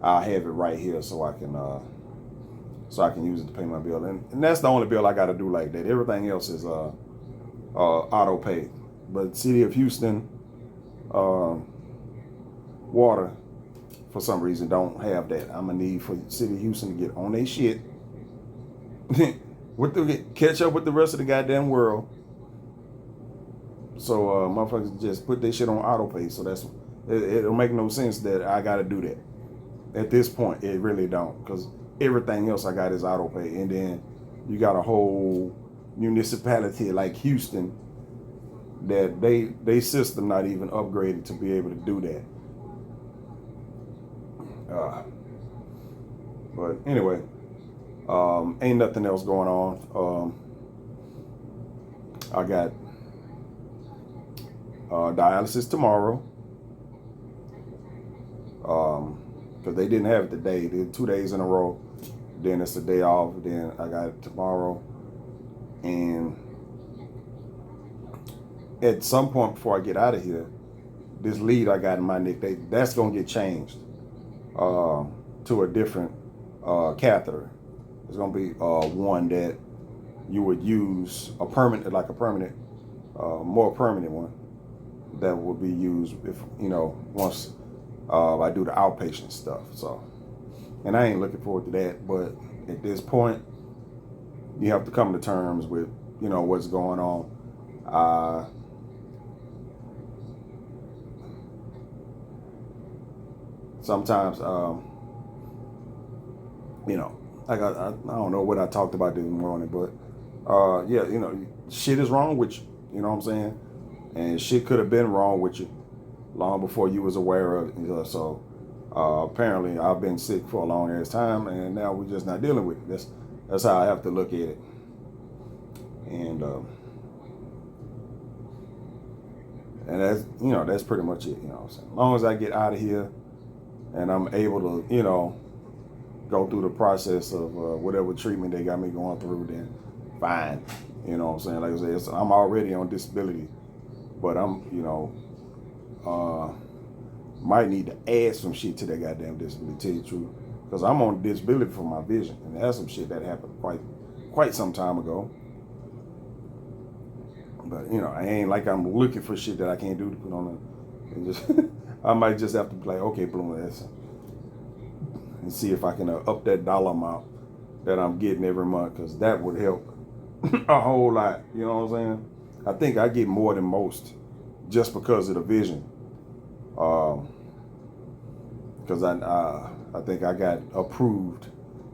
I'll have it right here so I can use it to pay my bill. And that's the only bill I gotta do like that. Everything else is auto pay. But City of Houston water, for some reason, don't have that. I'm gonna need for City of Houston to get on their shit, catch up with the rest of the goddamn world. So motherfuckers just put their shit on auto pay. So it'll make no sense that I gotta do that. At this point, it really don't, because everything else I got is auto pay, and then you got a whole municipality like Houston that they system not even upgraded to be able to do that. But anyway, ain't nothing else going on. I got dialysis tomorrow. Because they didn't have it today. They did 2 days in a row. Then it's a day off. Then I got it tomorrow. And at some point before I get out of here, this lead I got in my neck, that's gonna get changed to a different catheter. It's gonna be one that you would use a permanent, more permanent one that would be used if once I do the outpatient stuff. So, and I ain't looking forward to that. But at this point, you have to come to terms with what's going on. Sometimes, I don't know what I talked about this morning, but yeah, shit is wrong with you. You know what I'm saying? And shit could have been wrong with you long before you was aware of it. So apparently, I've been sick for a long ass time, and now we're just not dealing with it. That's how I have to look at it. And that's pretty much it. You know what I'm saying? As long as I get out of here and I'm able to, go through the process of whatever treatment they got me going through, then fine. You know what I'm saying? Like I said, I'm already on disability, but I'm, might need to add some shit to that goddamn disability, to tell you the truth. Because I'm on disability for my vision, and that's some shit that happened quite some time ago. But, I ain't like I'm looking for shit that I can't do to put on it. I might just have to be like, okay, Bloom, and see if I can up that dollar amount that I'm getting every month, because that would help a whole lot. You know what I'm saying? I think I get more than most just because of the vision. Because I think I got approved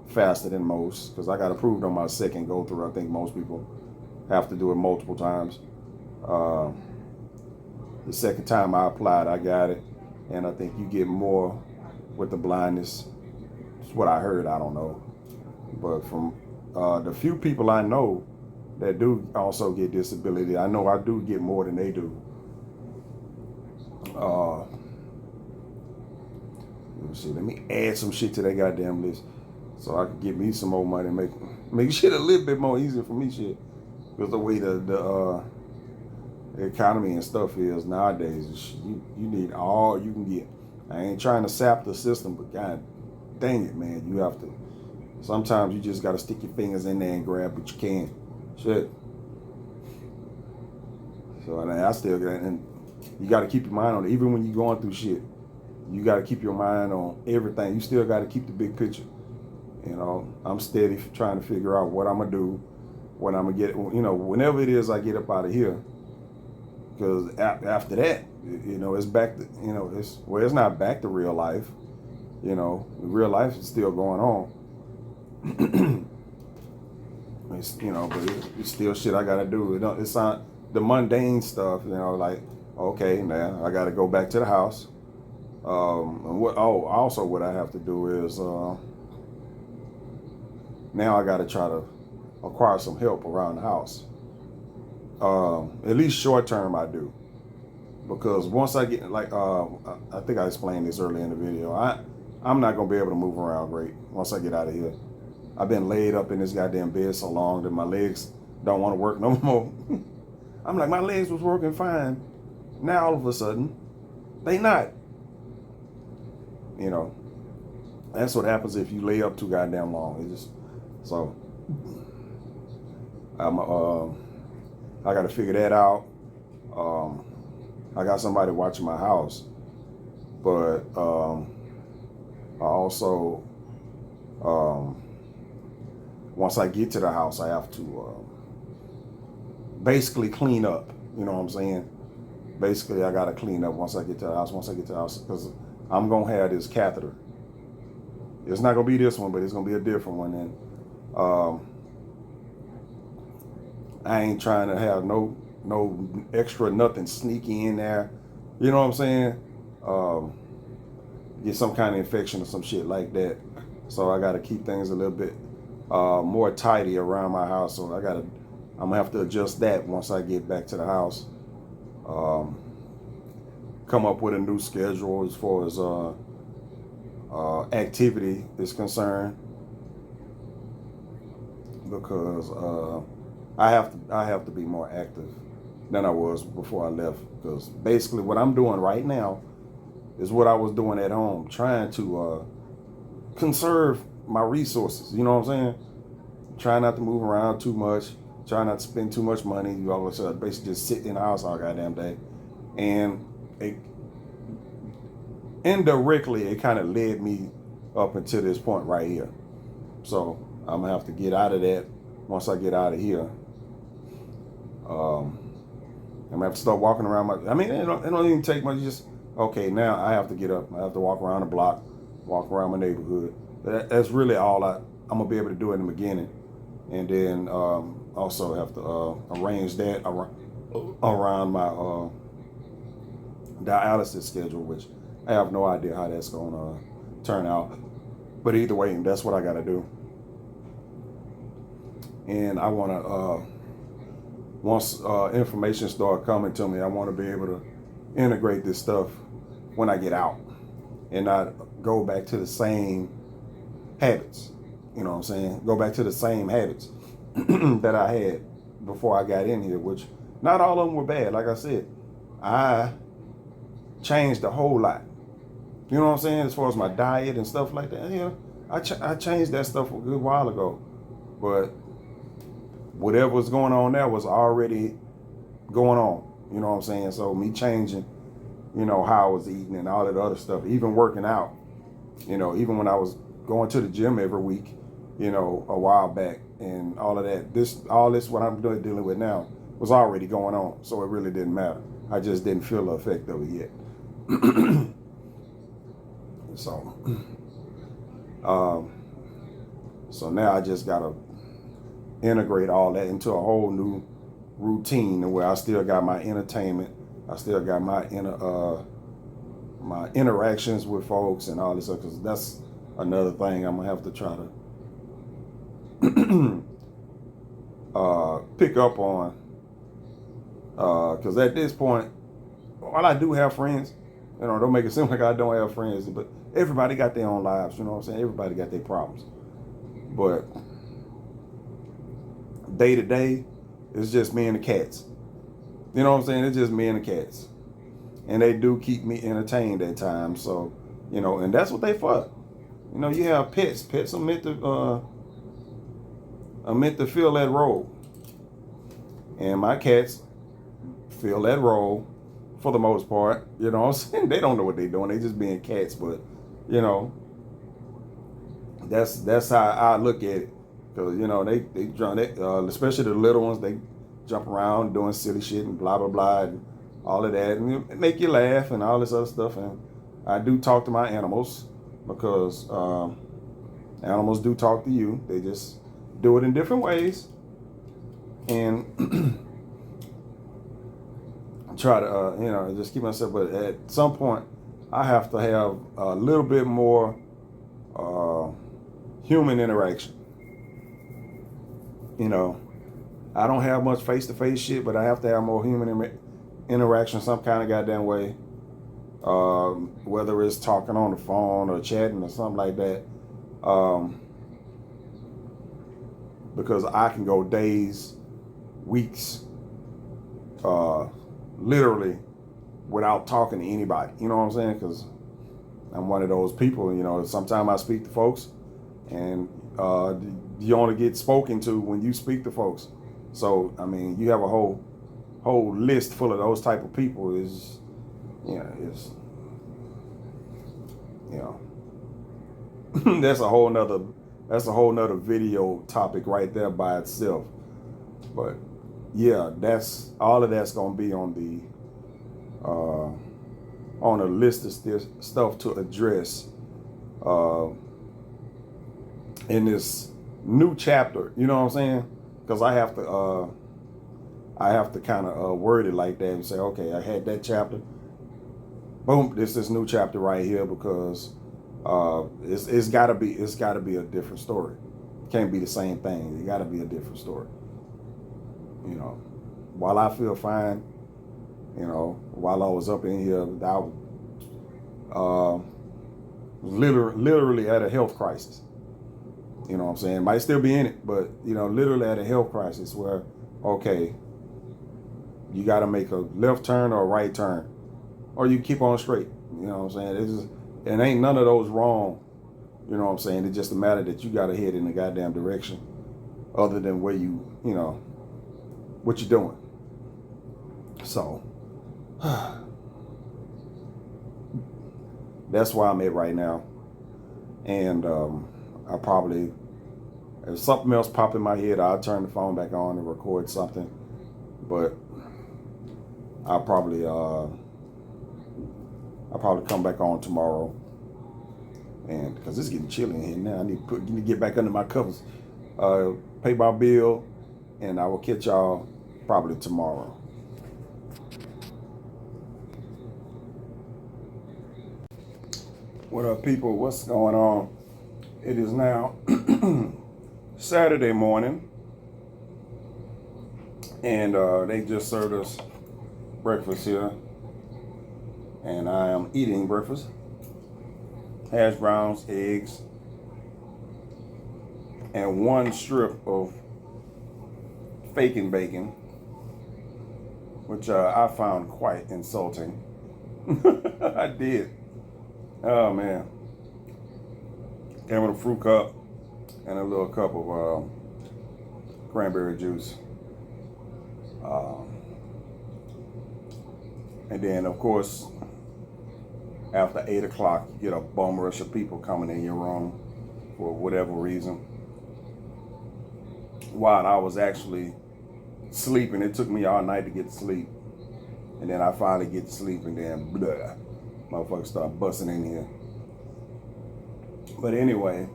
faster than most, because I got approved on my second go through. I think most people have to do it multiple times. The second time I applied, I got it, and I think you get more with the blindness. It's what I heard. I don't know, but from the few people I know that do also get disability, I know I do get more than they do. Let me see. Let me add some shit to that goddamn list so I can get me some more money, make shit a little bit more easier for me, shit. Because the way the economy and stuff is nowadays, you need all you can get. I ain't trying to sap the system, but god dang it, man, you have to. Sometimes you just got to stick your fingers in there and grab what you can. Shit. So I still got, and you got to keep your mind on it. Even when you're going through shit, you got to keep your mind on everything. You still got to keep the big picture. I'm steady trying to figure out what I'm going to do, when I'm going to get, whenever it is I get up out of here. Because after that, it's back to, it's not back to real life. Real life is still going on. It's, but it's still shit I got to do. It's not the mundane stuff, like, okay, now I got to go back to the house. And what I have to do is, now I got to try to acquire some help around the house. At least short term I do. Because once I get, I think I explained this earlier in the video, I'm not going to be able to move around great once I get out of here. I've been laid up in this goddamn bed so long that my legs don't want to work no more. I'm like, my legs was working fine. Now all of a sudden, they not. That's what happens if you lay up too goddamn long. So I got to figure that out. I got somebody watching my house, but I also, once I get to the house, I have to basically clean up. You know what I'm saying? Basically, I got to clean up once I get to the house. Because I'm going to have this catheter. It's not going to be this one, but it's going to be a different one. And I ain't trying to have no extra nothing sneaky in there. You know what I'm saying? Get some kind of infection or some shit like that. So I got to keep things a little bit more tidy around my house. So I'm going to have to adjust that once I get back to the house. Come up with a new schedule as far as activity is concerned, because I have to be more active than I was before I left. Because basically what I'm doing right now is what I was doing at home, trying to conserve my resources. You know what I'm saying? Try not to move around too much. Try not to spend too much money. You all of a sudden basically just sit in the house all goddamn day. And indirectly, it kind of led me up until this point right here. So I'm gonna have to get out of that. Once I get out of here, I'm gonna have to start walking around my. I mean, it don't even take much. Just okay. Now I have to get up. I have to walk around the block, walk around my neighborhood. That's really all I'm gonna be able to do in the beginning, and then also have to arrange that around my dialysis schedule, which I have no idea how that's gonna turn out. But either way, that's what I gotta do. And I wanna once information start coming to me, I want to be able to integrate this stuff when I get out and not go back to the same habits. You know what I'm saying? Go back to the same habits that I had before I got in here, which not all of them were bad. Like I said, I changed a whole lot. You know what I'm saying? As far as my diet and stuff like that, yeah, I changed that stuff a good while ago. But whatever was going on there was already going on. You know what I'm saying? So me changing, how I was eating and all that other stuff, even working out, even when I was going to the gym every week, a while back and all of that, all this what I'm dealing with now was already going on. So it really didn't matter. I just didn't feel the effect of it yet. So now I just gotta integrate all that into a whole new routine where I still got my entertainment, I still got my my interactions with folks and all this stuff, because that's another thing I'm gonna have to try to pick up on, because at this point, while I do have friends, don't make it seem like I don't have friends, but everybody got their own lives, you know what I'm saying? Everybody got their problems. But day to day, it's just me and the cats. You know what I'm saying? It's just me and the cats. And they do keep me entertained at times. So, and that's what they for. You have pets. Pets are meant to fill that role. And my cats fill that role for the most part. You know what I'm saying? They don't know what they're doing. They just being cats. But, that's how I look at it. Because, they especially the little ones, they jump around doing silly shit and blah, blah, blah, and all of that. And it make you laugh and all this other stuff. And I do talk to my animals because animals do talk to you. They just do it in different ways. And try to, just keep myself. But at some point, I have to have a little bit more human interaction. I don't have much face-to-face shit, but I have to have more human interaction some kind of goddamn way. Whether it's talking on the phone or chatting or something like that. Because I can go days, weeks, literally without talking to anybody. You know what I'm saying? Because I'm one of those people, sometimes I speak to folks and you only get spoken to when you speak to folks. So, I mean, you have a whole list full of those type of people is, that's a whole nother video topic right there by itself. But yeah, all of that's gonna be on a list of stuff to address in this new chapter. You know what I'm saying? Because I have to kind of word it like that and say, okay, I had that chapter. Boom, this new chapter right here, because it's gotta be a different story. It can't be the same thing. It gotta be a different story. While I feel fine, while I was up in here, I was literally at a health crisis. You know what I'm saying? Might still be in it, but literally at a health crisis where, okay, You got to make a left turn or a right turn, or you keep on straight. You know what I'm saying? And ain't none of those wrong. You know what I'm saying? It's just a matter that you got to head in the goddamn direction, other than where what you're doing. So that's where I'm at right now. And I probably, if something else pop in my head, I'll turn the phone back on and record something. But I'll probably come back on tomorrow. And because it's getting chilly in here now, I need to get back under my covers, pay my bill, and I will catch y'all probably tomorrow. What up, people? What's going on? It is now Saturday morning, and they just served us breakfast here, and I am eating breakfast. Hash browns, eggs, and one strip of bacon, which I found quite insulting. I did. Oh man. Came with a fruit cup and a little cup of cranberry juice. And then, of course, after 8 o'clock, you get a bum rush of people coming in your room for whatever reason. While I was actually sleeping, it took me all night to get to sleep. And then I finally get to sleep, and then blah, motherfuckers start busting in here. But anyway,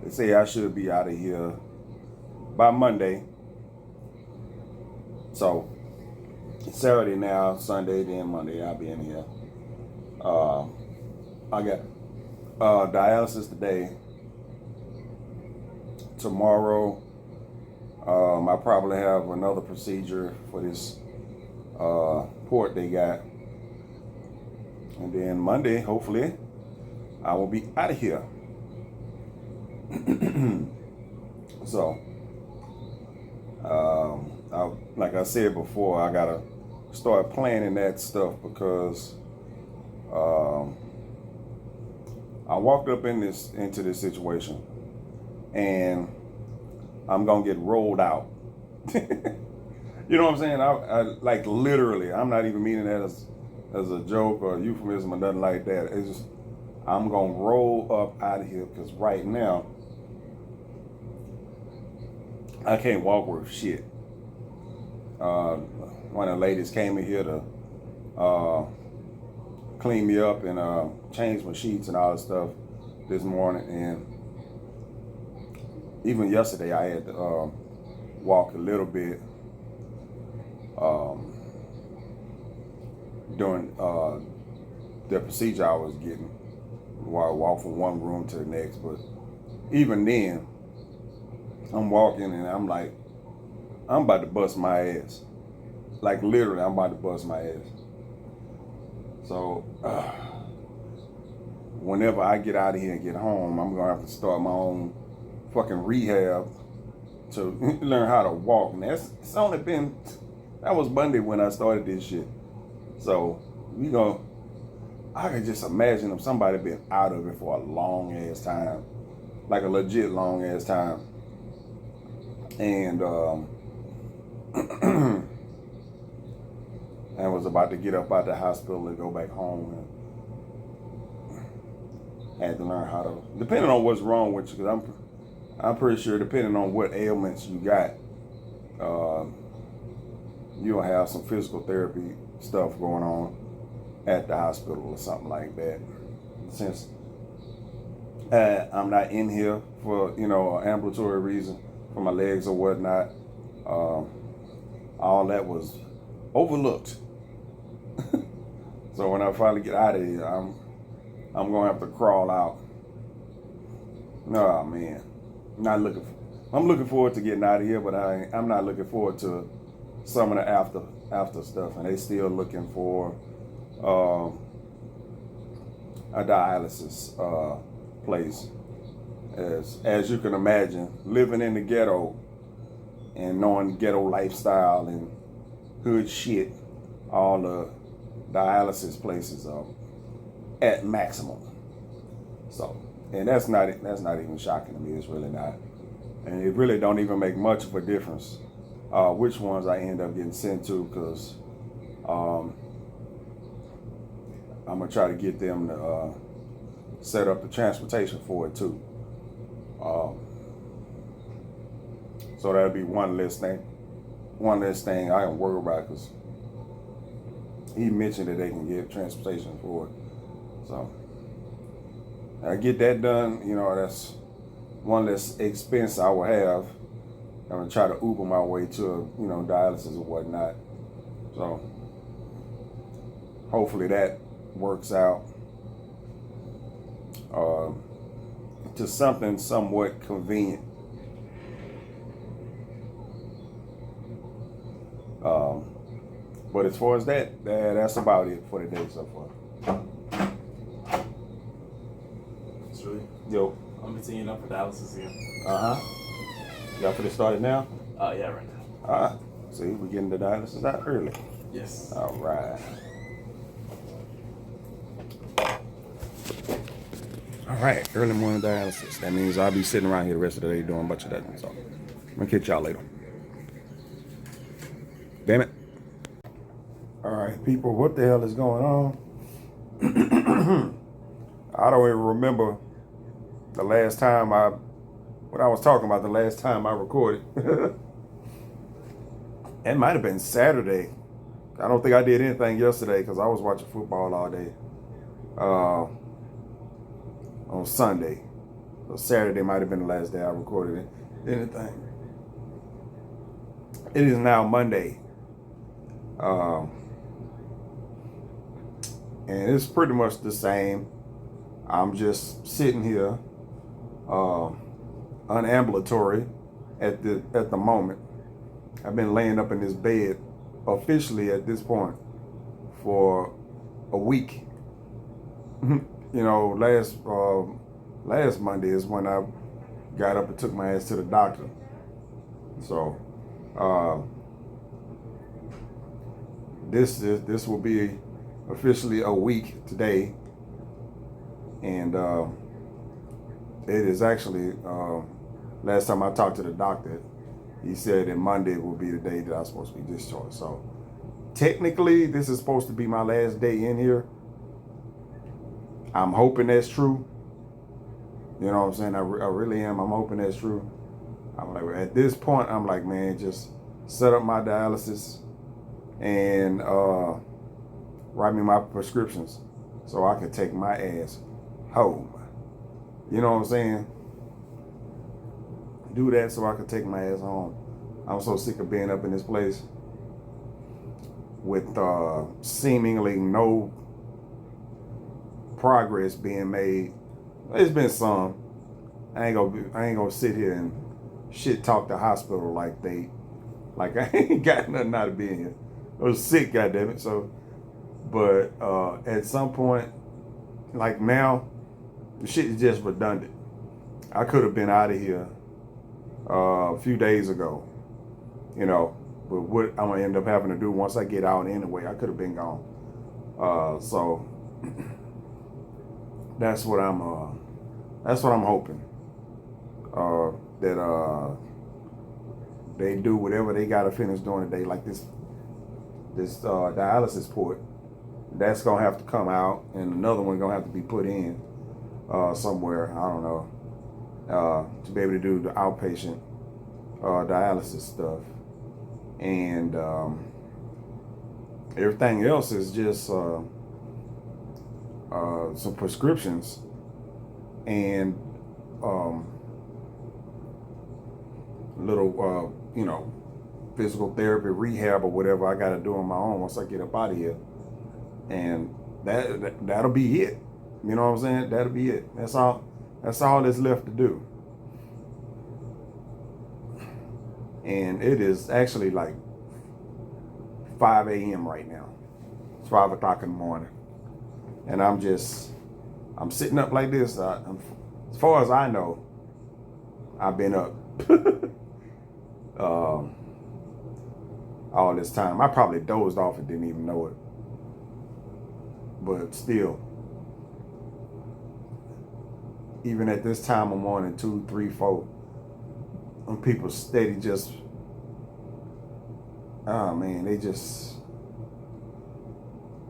they say I should be out of here by Monday. So it's Saturday now, Sunday, then Monday, I'll be in here. I got dialysis today. Tomorrow, I probably have another procedure for this port they got. And then Monday, hopefully, I will be out of here. So, like I said before, I gotta start planning that stuff because I walked up into this situation, and I'm gonna get rolled out. You know what I'm saying? I like literally. I'm not even meaning that as a joke or a euphemism or nothing like that. It's just I'm gonna roll up out of here because right now I can't walk worth shit. One of the ladies came in here to clean me up and change my sheets and all that stuff this morning, and even yesterday I had to walk a little bit during the procedure I was getting, while I walk from one room to the next. But even then, I'm walking and I'm like, I'm about to bust my ass. Like literally, I'm about to bust my ass. So whenever I get out of here and get home, I'm gonna have to start my own fucking rehab to learn how to walk. And it's only been, that was Monday when I started this shit. So I can just imagine if somebody been out of it for a long ass time, like a legit long ass time, and and was about to get up out the hospital and go back home, and had to learn how to, depending on what's wrong with you, because I'm pretty sure depending on what ailments you got, you'll have some physical therapy stuff going on at the hospital or something like that. Since I'm not in here for an ambulatory reason for my legs or whatnot, all that was overlooked. So when I finally get out of here, I'm gonna have to crawl out. Oh man, I'm looking forward to getting out of here, but I'm not looking forward to some of the after stuff, and they still looking for a dialysis place. As you can imagine, living in the ghetto and knowing ghetto lifestyle and hood shit, all the dialysis places are at maximum. So, and that's not even shocking to me. It's really not, and it really don't even make much of a difference which ones I end up getting sent to, because I'm gonna try to get them to set up the transportation for it too. So that'll be one less thing I can worry about, because he mentioned that they can get transportation for it. So I get that done, that's one less expense I will have. I'm gonna try to Uber my way to, dialysis or whatnot. So hopefully that works out to something somewhat convenient. But as far as that's about it for the day so far. It's really. Yo. I'm continuing up for dialysis again. Y'all finna start it now? Yeah, right now. See, we're getting the dialysis out early. Yes. All right. All right, early morning dialysis. That means I'll be sitting around here the rest of the day doing a bunch of that. So I'm gonna catch y'all later. Damn it. All right, people, what the hell is going on? I don't even remember the last time what I was talking about the last time I recorded. It might have been Saturday. I don't think I did anything yesterday because I was watching football all day. On Sunday. So Saturday might have been the last day I recorded anything. It is now Monday. And it's pretty much the same. I'm just sitting here, unambulatory at the moment. I've been laying up in this bed officially at this point for a week. Last Monday is when I got up and took my ass to the doctor. So this will be officially a week today, and it is actually last time I talked to the doctor, he said that Monday will be the day that I'm supposed to be discharged. So technically, this is supposed to be my last day in here. I'm hoping that's true. You know what I'm saying? I really am. I'm hoping that's true. I'm like, at this point, I'm like, man, just set up my dialysis and write me my prescriptions so I can take my ass home. You know what I'm saying? Do that so I can take my ass home. I'm so sick of being up in this place with seemingly no progress being made. There's been some. I ain't gonna sit here and shit talk the hospital like I ain't got nothing out of being here. I was sick, goddammit. So, but at some point, like now, the shit is just redundant. I could have been out of here a few days ago, but what I'm gonna end up having to do once I get out anyway, I could have been gone. So that's what I'm hoping. That they do whatever they gotta finish doing today, like this dialysis port. That's gonna have to come out, and another one gonna have to be put in somewhere. I don't know, to be able to do the outpatient dialysis stuff, and everything else is just some prescriptions and little physical therapy, rehab, or whatever I got to do on my own once I get up out of here, and that'll be it. You know what I'm saying? That'll be it. That's all that's left to do. And it is actually like 5 a.m. right now. It's 5 o'clock in the morning, and I'm sitting up like this. As far as I know, I've been up. all this time. I probably dozed off and didn't even know it. But still, even at this time of morning, 2, 3, 4, when people steady just, oh man, they just,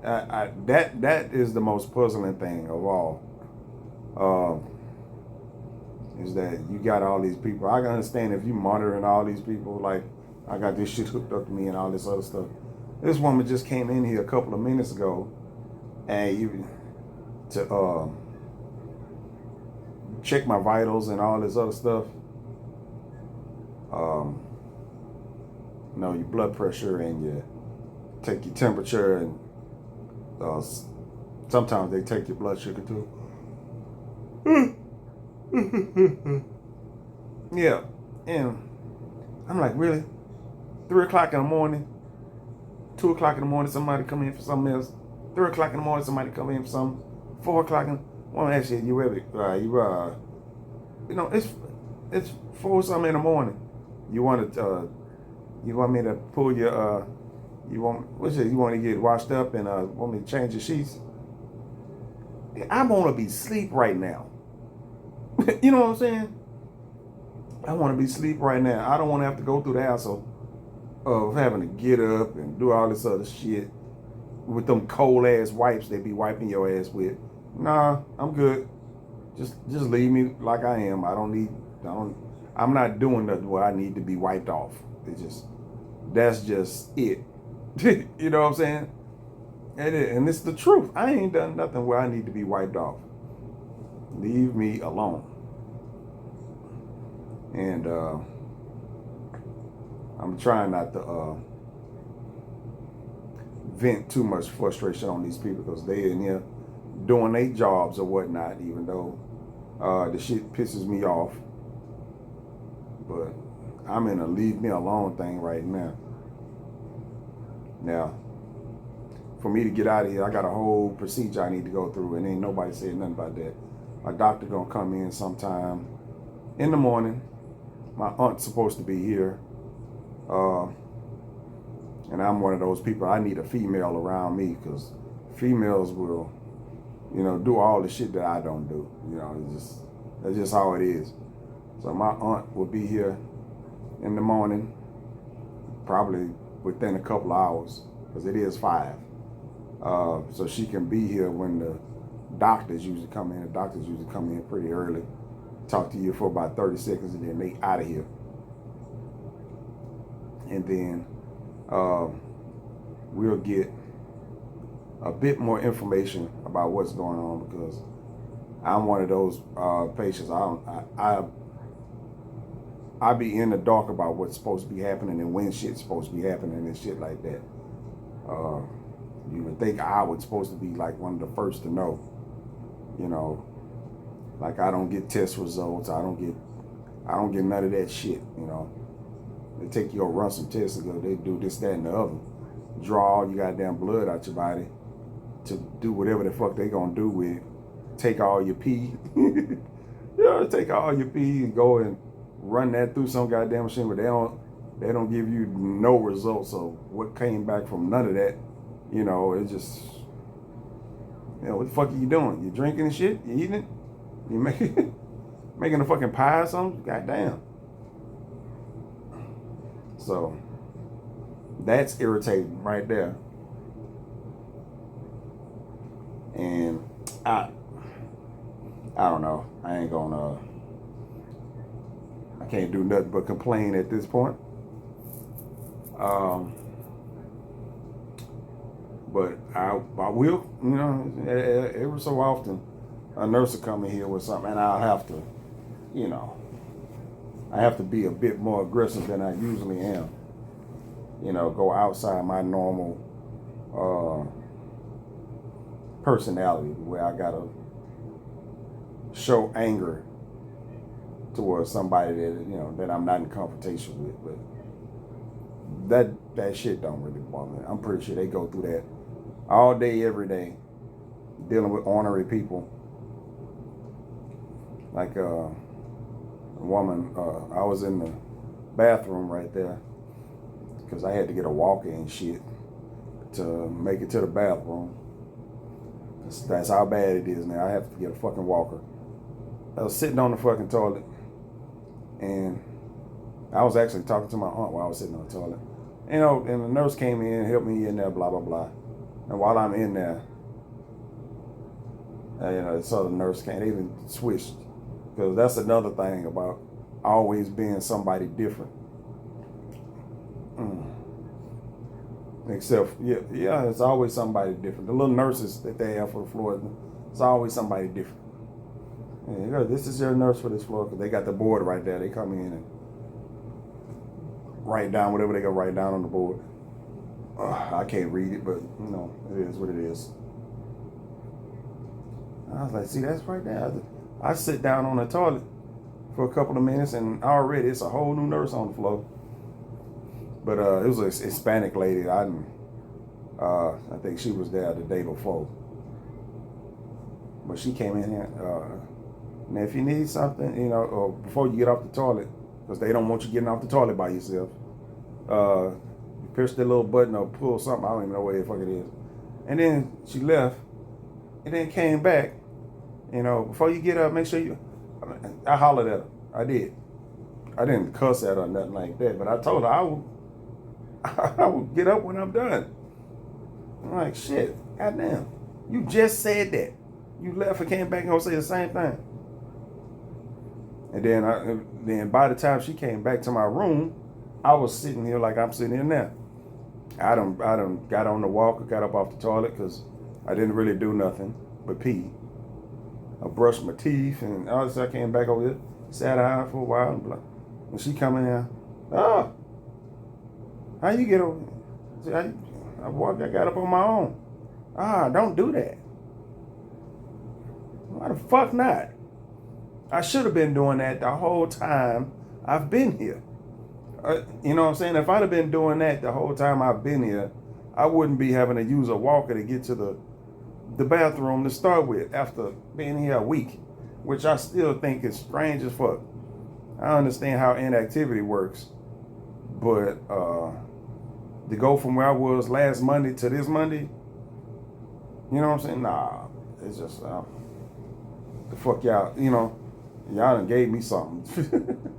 that is the most puzzling thing of all. Is that you got all these people. I can understand if you monitoring all these people, like I got this shit hooked up to me and all this other stuff. This woman just came in here a couple of minutes ago and you to check my vitals and all this other stuff. You know, your blood pressure and you take your temperature and sometimes they take your blood sugar too. Yeah, and I'm like, really? 3 o'clock in the morning, 2 o'clock in the morning, somebody come in for something else. 3 o'clock in the morning, somebody come in for something. 4 o'clock in the morning, actually, you know, it's 4 something in the morning. You want me to pull your you want to get washed up and want me to change your sheets? I want to be asleep right now. You know what I'm saying? I want to be asleep right now. I don't want to have to go through the hassle of having to get up and do all this other shit with them cold ass wipes they be wiping your ass with. Nah, I'm good. Just leave me like I am. I'm not doing nothing where I need to be wiped off. That's just it. You know what I'm saying? And it's the truth. I ain't done nothing where I need to be wiped off. Leave me alone. And I'm trying not to vent too much frustration on these people because they in here doing their jobs or whatnot, even though the shit pisses me off. But I'm in a leave me alone thing right now. Now, for me to get out of here, I got a whole procedure I need to go through, and ain't nobody said nothing about that. A doctor gonna come in sometime in the morning. My aunt's supposed to be here. And I'm one of those people, I need a female around me because females will, you know, do all the shit that I don't do. You know, that's just how it is. So my aunt will be here in the morning, probably within a couple of hours, because it is 5. So she can be here when the doctors usually come in. The doctors usually come in pretty early, talk to you for about 30 seconds, and then they out of here. And then we'll get a bit more information about what's going on, because I'm one of those patients. I be in the dark about what's supposed to be happening and when shit's supposed to be happening and shit like that. You would think I was supposed to be like one of the first to know. You know, like I don't get test results. I don't get none of that shit. You know, they take you go run some tests and go, they do this, that, and the other. Draw all your goddamn blood out your body to do whatever the fuck they gonna do with it. Take all your pee. You know, take all your pee and go and run that through some goddamn machine, but they don't give you no results of what came back from none of that. You know, it's just, you know, what the fuck are you doing? You drinking and shit? You eating it? You making a fucking pie or something? Goddamn. So that's irritating right there. And I don't know. I can't do nothing but complain at this point. But I will, you know, every so often a nurse will come in here with something and I'll have to, you know, I have to be a bit more aggressive than I usually am. You know, go outside my normal personality where I gotta show anger towards somebody that, you know, that I'm not in confrontation with. But that shit don't really bother me. I'm pretty sure they go through that all day, every day, dealing with ornery people. Like a woman, I was in the bathroom right there because I had to get a walker and shit to make it to the bathroom. That's how bad it is now. I have to get a fucking walker. I was sitting on the fucking toilet, and I was actually talking to my aunt while I was sitting on the toilet. You know, and the nurse came in, helped me in there, blah, blah, blah. And while I'm in there, you know, so the nurse came, they even switched. Because that's another thing about always being somebody different. Except, yeah, it's always somebody different. The little nurses that they have for the floor, it's always somebody different. And, you know, this is your nurse for this floor, because they got the board right there. They come in and write down whatever they got to write down on the board. I can't read it, but, you know, it is what it is. I was like, see, that's right there. I sit down on the toilet for a couple of minutes, and already it's a whole new nurse on the floor. But it was a Hispanic lady. I think she was there the day before. But she came in here. Now, if you need something, you know, or before you get off the toilet, because they don't want you getting off the toilet by yourself, you push the little button or pull something. I don't even know where the fuck it is. And then she left, and then came back. You know, before you get up, make sure you. I hollered at her. I did. I didn't cuss at her or nothing like that, but I told her I will get up when I'm done. I'm like, shit, goddamn. You just said that. You left and came back and gonna say the same thing. And then by the time she came back to my room, I was sitting here like I'm sitting here now. I done got on the walker, got up off the toilet because I didn't really do nothing but pee. I brushed my teeth, and all of a sudden I came back over here, sat down for a while, and blah. When she come in here, oh, how you get over here? I got up on my own. Don't do that. Why the fuck not? I should have been doing that the whole time I've been here. You know what I'm saying? If I'd have been doing that the whole time I've been here, I wouldn't be having to use a walker to get to the bathroom to start with after being here a week, which I still think is strange as fuck. I understand how inactivity works, but to go from where I was last Monday to this Monday, you know what I'm saying? Nah, it's just, the fuck y'all, you know, y'all done gave me something.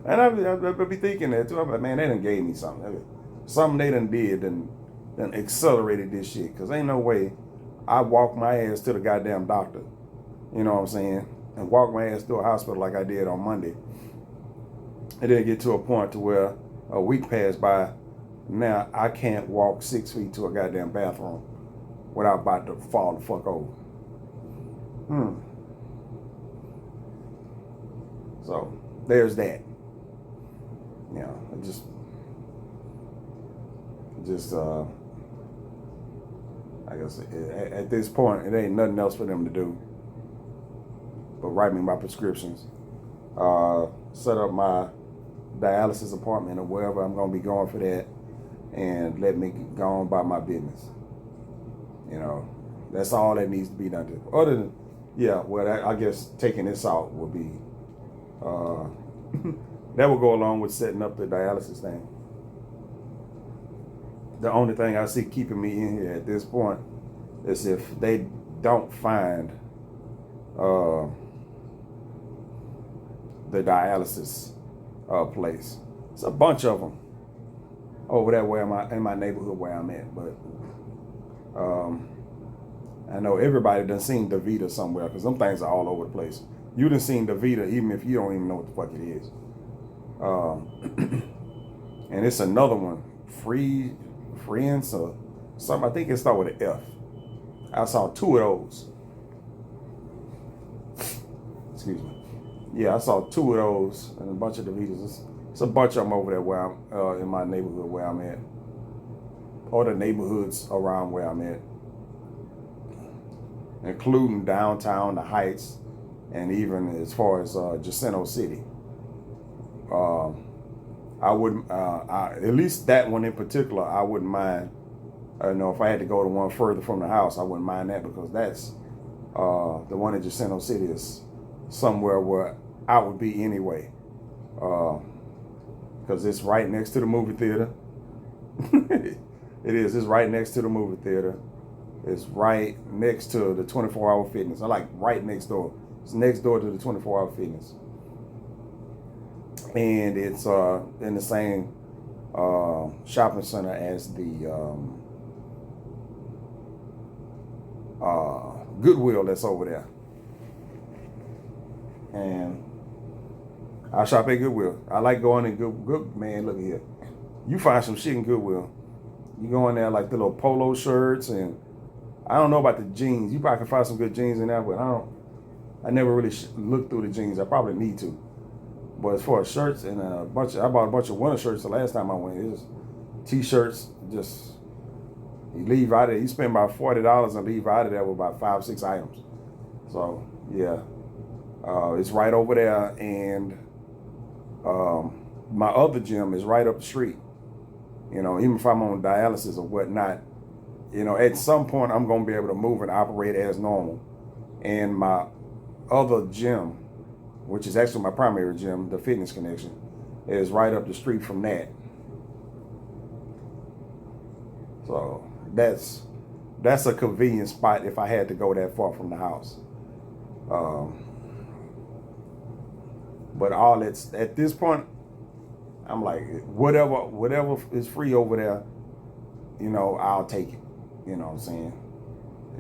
And I be thinking that too. I'm like, man, they done gave me something. Something they done did done accelerated this shit. Because ain't no way I walk my ass to the goddamn doctor, you know what I'm saying, and walk my ass to a hospital like I did on Monday. And then get to a point to where a week passed by. Now I can't walk 6 feet to a goddamn bathroom without about to fall the fuck over. So there's that. You know, just I guess at this point it ain't nothing else for them to do but write me my prescriptions, set up my dialysis appointment or wherever I'm gonna be going for that, and let me go on about my business. You know, that's all that needs to be done. Other than, I guess taking this out would be, that would go along with setting up the dialysis thing. The only thing I see keeping me in here at this point is if they don't find the dialysis place. It's a bunch of them over there where in my neighborhood where I'm at, but I know everybody done seen DaVita somewhere because them things are all over the place. You done seen DaVita even if you don't even know what the fuck it is. And it's another one, Friends or something. I think it starts with an F. I saw 2 of those. Excuse me. Yeah, I saw 2 of those and a bunch of DaVitas. It's a bunch of them over there where I'm in my neighborhood where I'm at, or the neighborhoods around where I'm at, including downtown, the Heights, and even as far as Jacinto City. I wouldn't, at least that one in particular, I wouldn't mind. You know, if I had to go to one further from the house, I wouldn't mind that because that's the one in Jacinto City is somewhere where I would be anyway. Because because it's right next to the movie theater. It is. It's right next to the movie theater. It's right next to the 24-hour fitness. I like right next door. It's next door to the 24-hour fitness. And it's in the same shopping center as the Goodwill that's over there. And I shop at Goodwill. I like going in Good man, look here. You find some shit in Goodwill. You go in there like the little polo shirts, and I don't know about the jeans. You probably can find some good jeans in there, but I never really looked through the jeans. I probably need to. But as far as shirts and I bought a bunch of winter shirts the last time I went. It was t-shirts. Just you leave out of there. You spend about $40 and leave out of there with about 5-6 items. So yeah, it's right over there, and my other gym is right up the street. You know, even if I'm on dialysis or whatnot, you know, at some point I'm going to be able to move and operate as normal. And my other gym, which is actually my primary gym, the Fitness Connection, is right up the street from that. So that's a convenient spot if I had to go that far from the house. But all it's at this point, I'm like, whatever is free over there, you know, I'll take it. You know what I'm saying?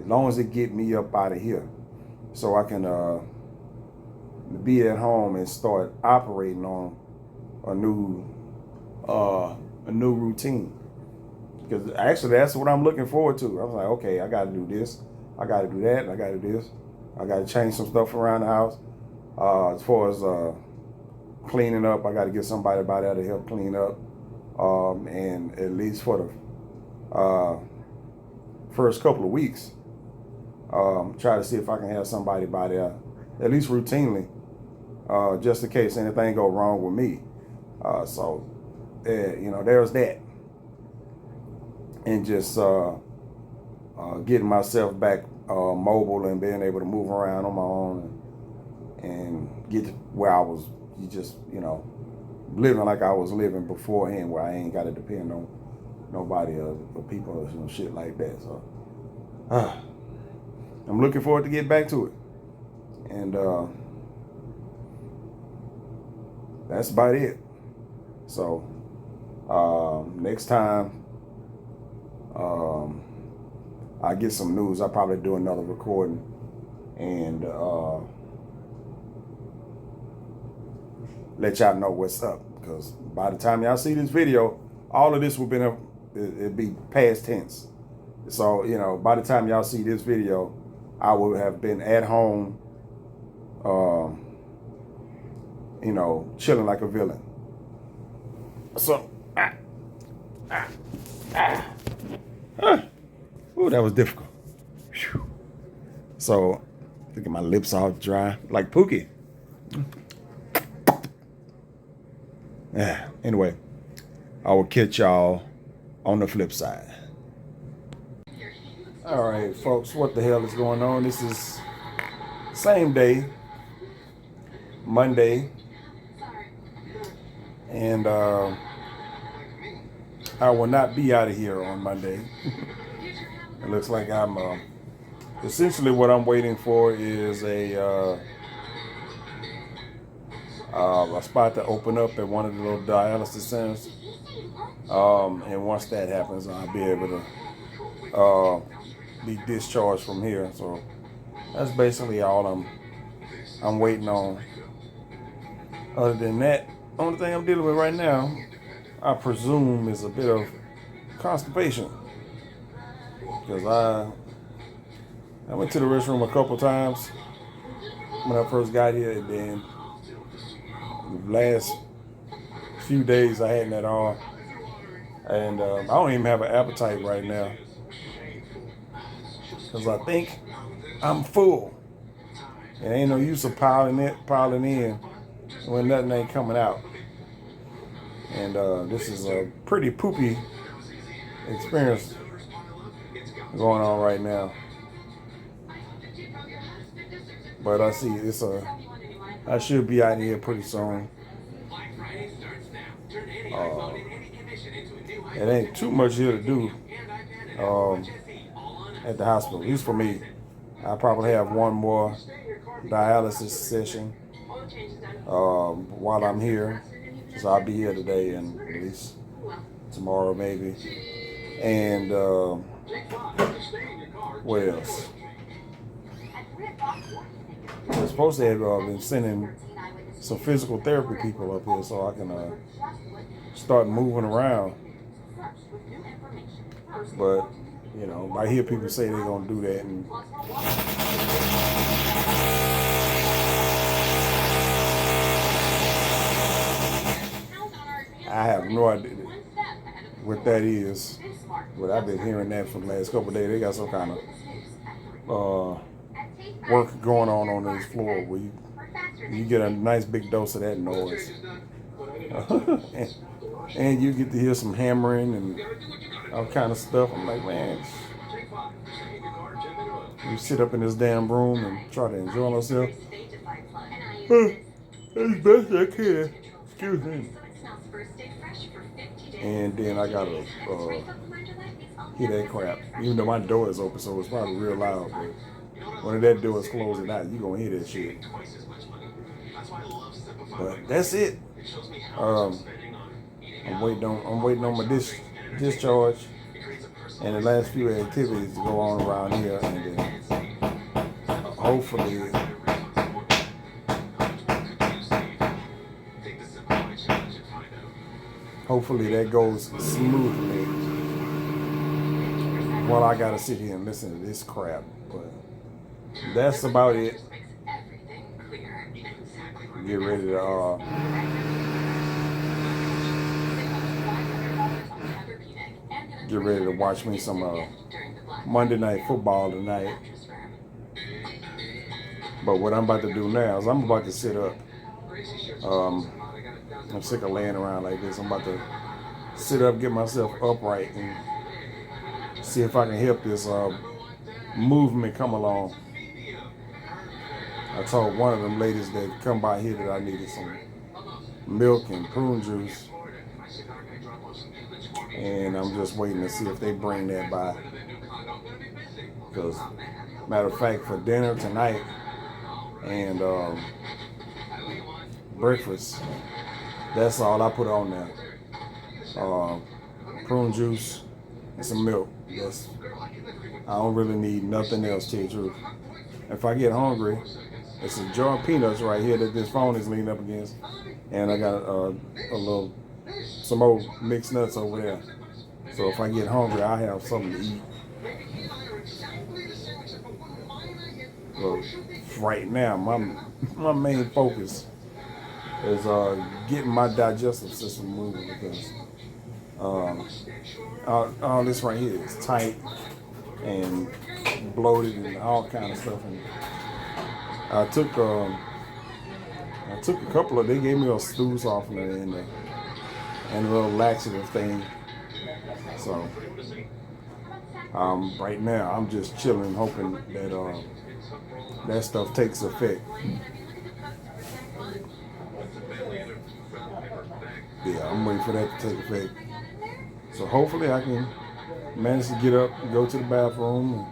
As long as it get me up out of here, so I can be at home and start operating on a new routine. Because actually, that's what I'm looking forward to. I was like, okay, I got to do this, I got to do that, I got to do this, I got to change some stuff around the house. As far as cleaning up, I got to get somebody by there to help clean up, and at least for the first couple of weeks, try to see if I can have somebody by there, at least routinely, just in case anything go wrong with me. So, you know, there's that. And just getting myself back mobile and being able to move around on my own and get to where I was just, you know, living like I was living beforehand, where I ain't got to depend on nobody or people or some shit like that. So I'm looking forward to get back to it. And that's about it. So next time I get some news, I'll probably do another recording and let y'all know what's up. Because by the time y'all see this video, all of this will be it'd be past tense. So, you know, by the time y'all see this video, I will have been at home, you know, chilling like a villain. So, ooh, that was difficult. Whew. So, look at my lips all dry, like Pookie. Anyway, I will catch y'all on the flip side. All right, folks, what the hell is going on? This is same day, Monday, and I will not be out of here on Monday. It looks like I'm essentially what I'm waiting for is a spot to open up at one of the little dialysis centers, and once that happens, I'll be able to be discharged from here. So that's basically all I'm waiting on. Other than that, only thing I'm dealing with right now, I presume, is a bit of constipation, because I went to the restroom a couple times when I first got here, and then the last few days I hadn't at all, and I don't even have an appetite right now, because I think I'm full. It ain't no use of piling in when nothing ain't coming out. And this is a pretty poopy experience going on right now. But I see I should be out here pretty soon. It ain't too much here to do at the hospital. At least for me, I probably have one more dialysis session while I'm here. So I'll be here today and at least tomorrow maybe. And what else? They're supposed to have been sending some physical therapy people up here so I can start moving around. But, you know, I hear people say they're going to do that. And I have no idea what that is. But I've been hearing that for the last couple of days. They got some kind of work going on this floor where you get a nice big dose of that noise. and you get to hear some hammering and all kind of stuff. I'm like, man, you sit up in this damn room and try to enjoy myself. As best I can. Excuse me. And then I gotta hear that crap. Even though my door is open, so it's probably real loud. But when that door is closed at night, you gonna hear that shit. But that's it. I'm waiting on my discharge and the last few activities to go on around here, and then hopefully that goes smoothly. While I gotta sit here and listen to this crap, but that's about it. Get ready to watch me some Monday Night Football tonight. But what I'm about to do now is I'm about to sit up. I'm sick of laying around like this. I'm about to sit up, get myself upright, and see if I can help this movement come along. I told one of them ladies that come by here that I needed some milk and prune juice. And I'm just waiting to see if they bring that by. Because, matter of fact, for dinner tonight and breakfast, that's all I put on there. Prune juice and some milk. I don't really need nothing else, to tell you the truth. If I get hungry, it's a jar of peanuts right here that this phone is leaning up against. And I got some old mixed nuts over there. So if I get hungry, I have something to eat. So right now, my main focus is getting my digestive system moving, because all this right here is tight and bloated and all kind of stuff. And I took a couple of. They gave me a stool softener and a little laxative thing. So right now I'm just chilling, hoping that that stuff takes effect. Yeah, I'm waiting for that to take effect. So hopefully I can manage to get up, go to the bathroom,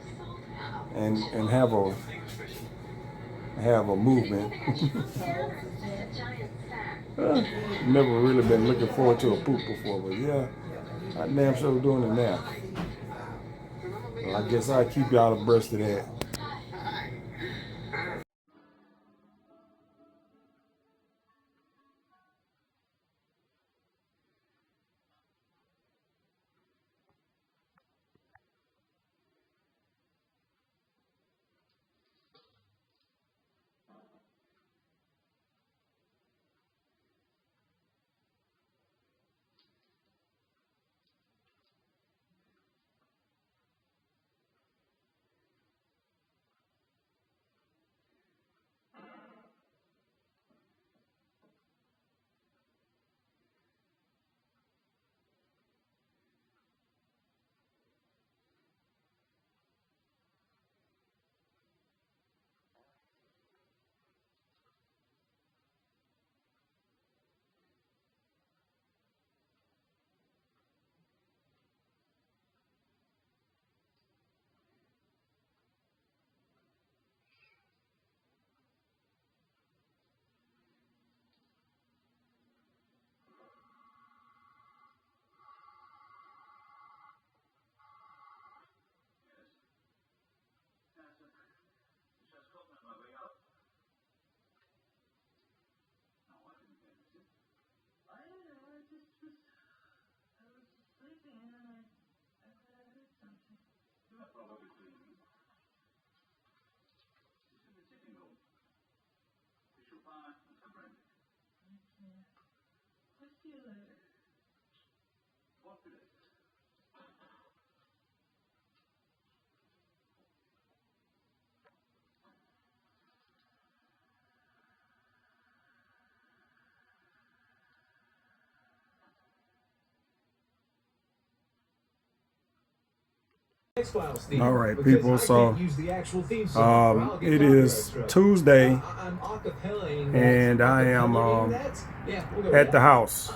and have a movement. Never really been looking forward to a poop before, but yeah, I damn sure doing it now. Well, I guess I'll keep y'all abreast of that. All right, people. So, it is Tuesday, and I am at the house.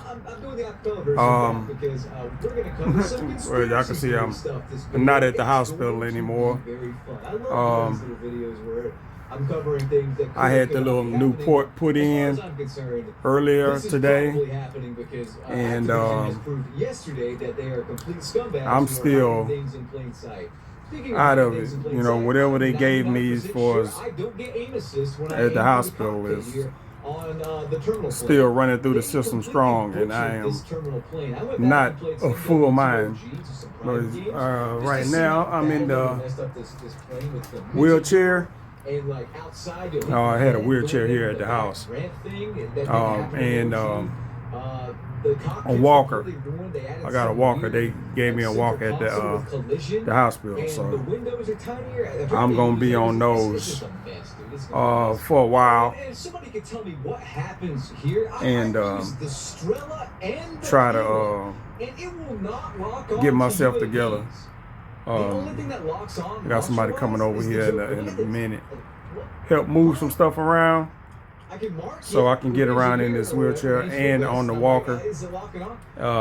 Well, y'all can see I'm not at the hospital anymore. I had the little new port put in earlier today, and I'm still out of it. You know, whatever they gave me for at the hospital is still running through the system strong, and I am not a full mind. But right now, I'm in the wheelchair. I had a wheelchair here at the house, and a walker. I got a walker. They gave me a walker at the hospital, so I'm gonna be on those for a while, and try to get myself together. I got somebody coming over here in a minute, help move some stuff around so I can get around in this wheelchair and on the walker.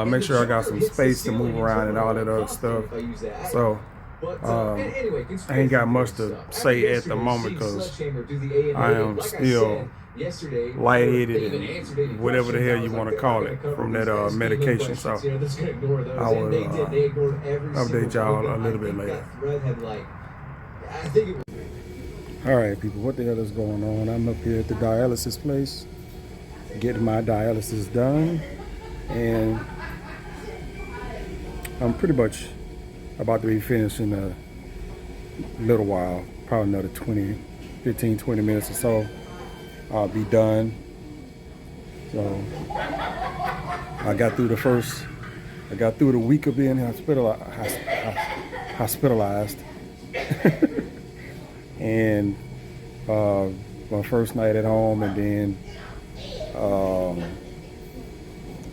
Make sure I got some space to move around and all that other stuff. So I ain't got much to say at the moment because I am still lightheaded and whatever the hell you want to call it from that medication. So I will update y'all a little bit later. All right, people, what the hell is going on? I'm up here at the dialysis place getting my dialysis done, and I'm pretty much about to be finished in a little while, probably another 15, 20 minutes or so. I'll be done. So I got through the week of being hospitalized. And my first night at home, and then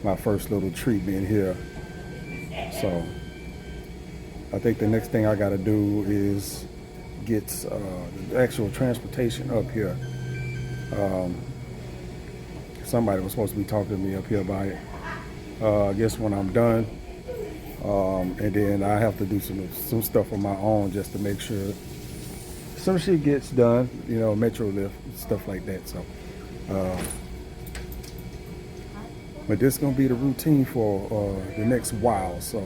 my first little treatment here. So I think the next thing I got to do is get the actual transportation up here. Somebody was supposed to be talking to me up here about it. I guess when I'm done, and then I have to do some stuff on my own just to make sure some shit gets done, you know, Metro lift, stuff like that. So, but this is gonna be the routine for the next while. So,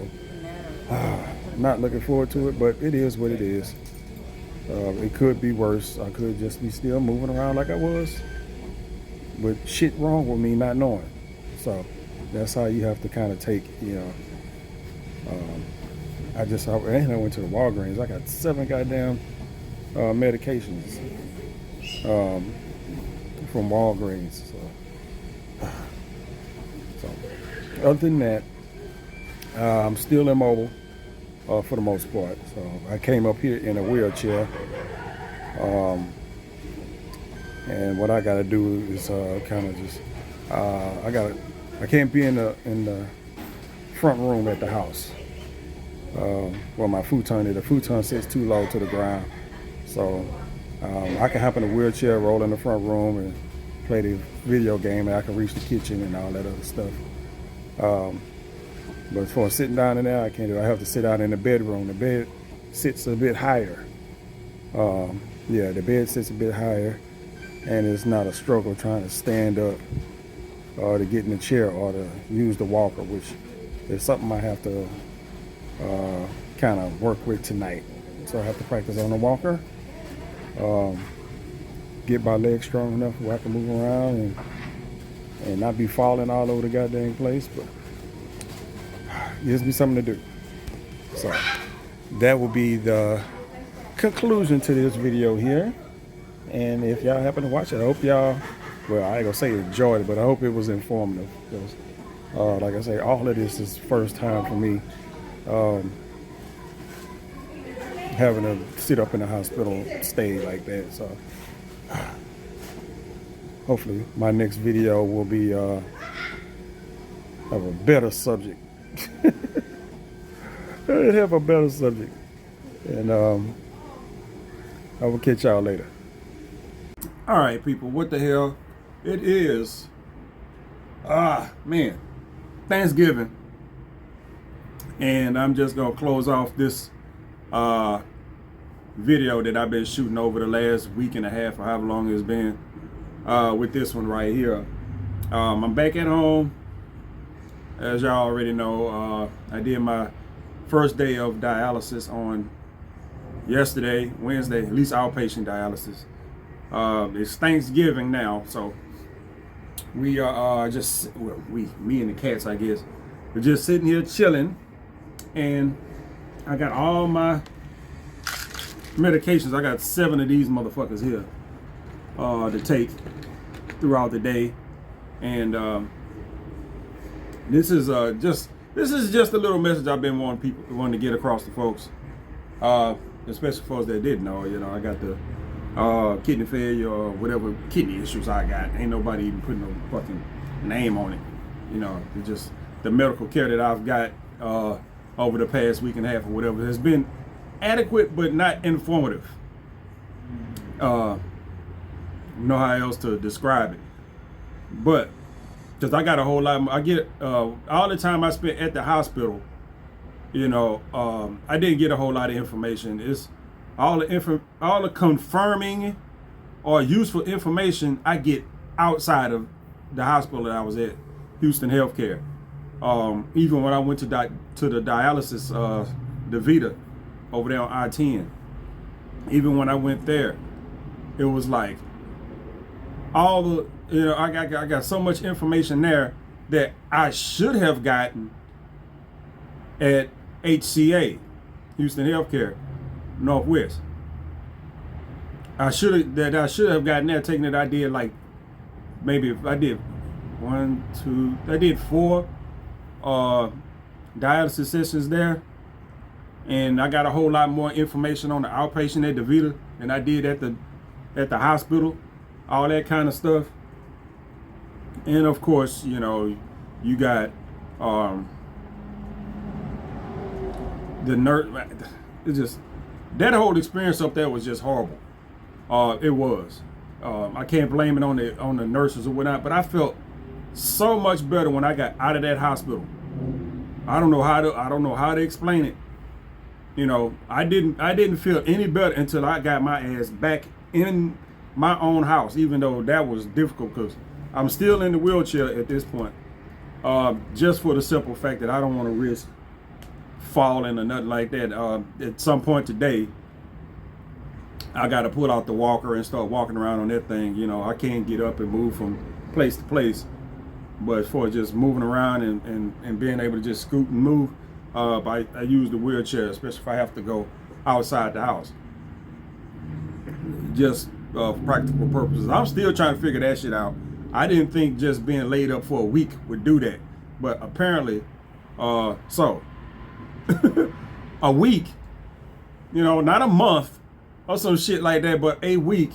I'm not looking forward to it, but it is what it is. It could be worse. I could just be still moving around like I was, with shit wrong with me not knowing. So that's how you have to kind of take, you know. I went to the Walgreens. I got 7 goddamn medications from Walgreens. So other than that, I'm still immobile for the most part. So I came up here in a wheelchair, and what I got to do is kind of just I can't be in the front room at the house. Well, the futon sits too low to the ground. So I can hop in a wheelchair, roll in the front room, and play the video game, and I can reach the kitchen and all that other stuff. But for sitting down in there, I can't do it. I have to sit down in the bedroom. The bed sits a bit higher. The bed sits a bit higher, and it's not a struggle trying to stand up or to get in the chair or to use the walker, which is something I have to kind of work with tonight. So I have to practice on the walker, get my legs strong enough where I can move around and not be falling all over the goddamn place. But gives me something to do. So that will be the conclusion to this video here. And if y'all happen to watch it, I hope y'all, well, I ain't gonna say enjoyed it, but I hope it was informative. Because, like I say, all of this is first time for me having to sit up in a hospital stay like that. So hopefully my next video will be of a better subject. It'll have a better subject. And I will catch y'all later. All right, people, what the hell? It is, man, Thanksgiving. And I'm just gonna close off this video that I've been shooting over the last week and a half or however long it's been with this one right here. I'm back at home. As y'all already know, I did my first day of dialysis on yesterday, Wednesday, at least outpatient dialysis. It's Thanksgiving now, so we are just, well, me and the cats, I guess, we're just sitting here chilling, and I got all my medications. I got 7 of these motherfuckers here to take throughout the day, and this is just a little message I've been wanting to get across to folks, especially folks that didn't know. You know, I got the kidney failure or whatever kidney issues I got. Ain't nobody even putting no fucking name on it. You know, it's just the medical care that I've got over the past week and a half or whatever has been adequate but not informative. Know how else to describe it. But because I got a whole lot, I get all the time I spent at the hospital, you know, I didn't get a whole lot of information. It's all the confirming or useful information I get outside of the hospital that I was at, Houston Healthcare. Even when I went to the dialysis, the Vita over there on I-10, even when I went there, it was like all the, you know, I got so much information there that I should have gotten at HCA, Houston Healthcare, Northwest. I should have gotten there, taking it. I did like, maybe if I did 4 dialysis sessions there, and I got a whole lot more information on the outpatient at the Vita than I did at the hospital, all that kind of stuff. And of course, you know, you got the nurse. It's just, that whole experience up there was just horrible. It was. I can't blame it on the nurses or whatnot, but I felt so much better when I got out of that hospital. I don't know how to explain it. You know, I didn't feel any better until I got my ass back in my own house, even though that was difficult because I'm still in the wheelchair at this point. Just for the simple fact that I don't want to risk falling or nothing like that. At some point today, I got to pull out the walker and start walking around on that thing. You know, I can't get up and move from place to place, but for just moving around and being able to just scoot and move, I use the wheelchair, especially if I have to go outside the house. Just for practical purposes. I'm still trying to figure that shit out. I didn't think just being laid up for a week would do that, but apparently, so a week, you know, not a month or some shit like that, but a week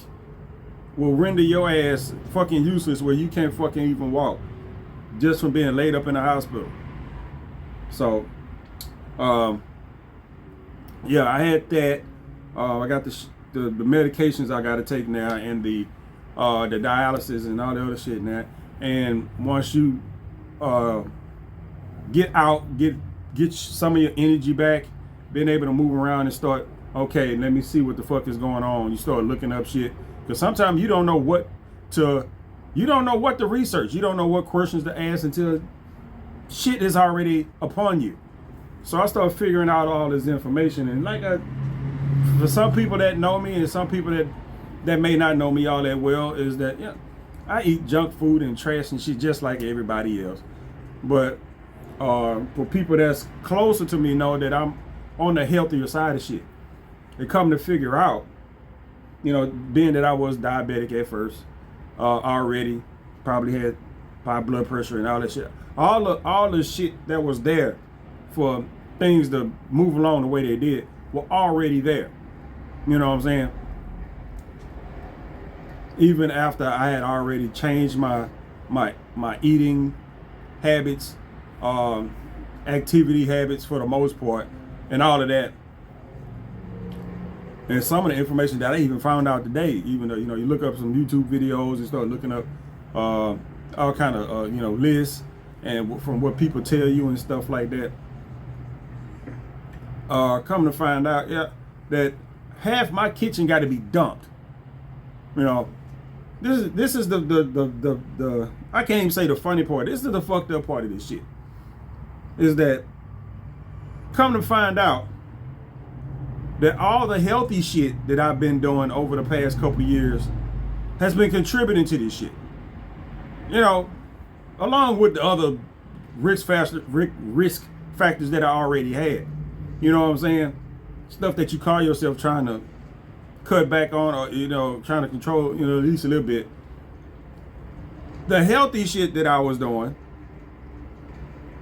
will render your ass fucking useless where you can't fucking even walk just from being laid up in the hospital. So, yeah, I had that. I got the medications I got to take now, and the dialysis and all the other shit now. And once you get out, get some of your energy back, being able to move around and start, okay, let me see what the fuck is going on. You start looking up shit, because sometimes you don't know what to research. You don't know what questions to ask until shit is already upon you. So I start figuring out all this information, and like for some people that know me and some people that may not know me all that well, is that, yeah, I eat junk food and trash and shit just like everybody else. But For people that's closer to me know that I'm on the healthier side of shit. They come to figure out, being that I was diabetic at first, already, probably had high blood pressure and all that shit. All the shit that was there for things to move along the way they did were already there. You know what I'm saying? Even after I had already changed my eating habits, activity habits for the most part, and all of that. And some of the information that I even found out today, even though, you look up some YouTube videos and start looking up all kind of, lists and from what people tell you and stuff like that. Come to find out, that half my kitchen got to be dumped. This is the I can't even say the funny part. This is the fucked up part of this shit. Is that come to find out that all the healthy shit that I've been doing over the past couple of years has been contributing to this shit. Along with the other risk factors that I already had. You know what I'm saying? Stuff that you call yourself trying to cut back on, or trying to control, at least a little bit. The healthy shit that I was doing,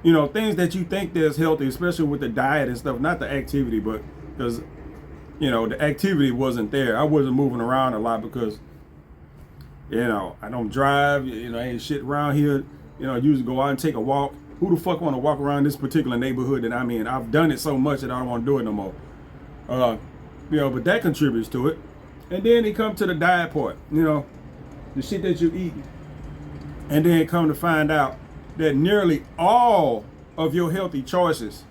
things that you think that's healthy, especially with the diet and stuff, not the activity, but because the activity wasn't there. I wasn't moving around a lot because I don't drive, ain't shit around here. I usually go out and take a walk. Who the fuck want to walk around this particular neighborhood that I'm in? I've done it so much that I don't want to do it no more. But that contributes to it. And then it come to the diet part, the shit that you eat. And then come to find out that nearly all of your healthy choices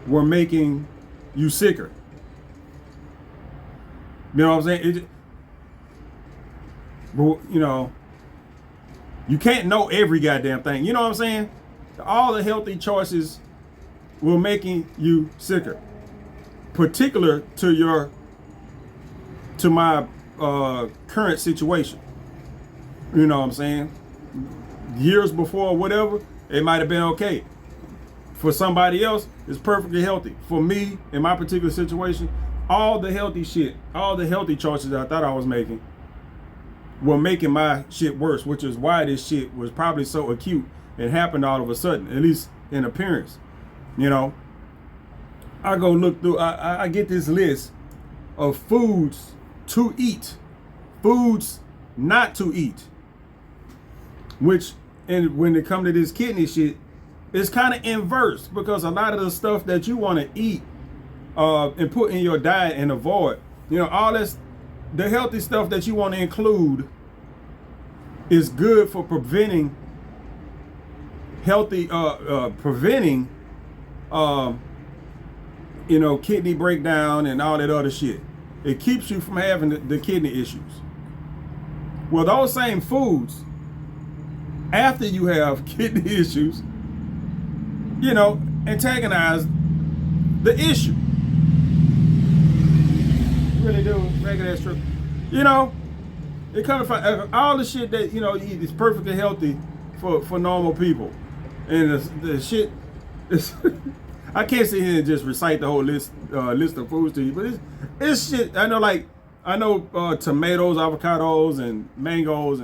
were making you sicker. You know what I'm saying? You can't know every goddamn thing. You know what I'm saying? All the healthy choices were making you sicker. Particular to my current situation. You know what I'm saying? Years before, whatever, it might have been okay. For somebody else, it's perfectly healthy. For me, in my particular situation, all the healthy shit, all the healthy choices I thought I was making were making my shit worse, which is why this shit was probably so acute and happened all of a sudden, at least in appearance. I go look through, I get this list of foods to eat, foods not to eat, which, and when it comes to this kidney shit, it's kind of inverse, because a lot of the stuff that you want to eat and put in your diet and avoid, all this, the healthy stuff that you want to include is good for preventing kidney breakdown and all that other shit. It keeps you from having the kidney issues. Well, those same foods, after you have kidney issues, antagonize the issue. Really do. Regular ass trip. It comes from all the shit that you eat is perfectly healthy for normal people, and the shit is. I can't sit here and just recite the whole list of foods to you, but it's shit. I know tomatoes, avocados, and mangoes,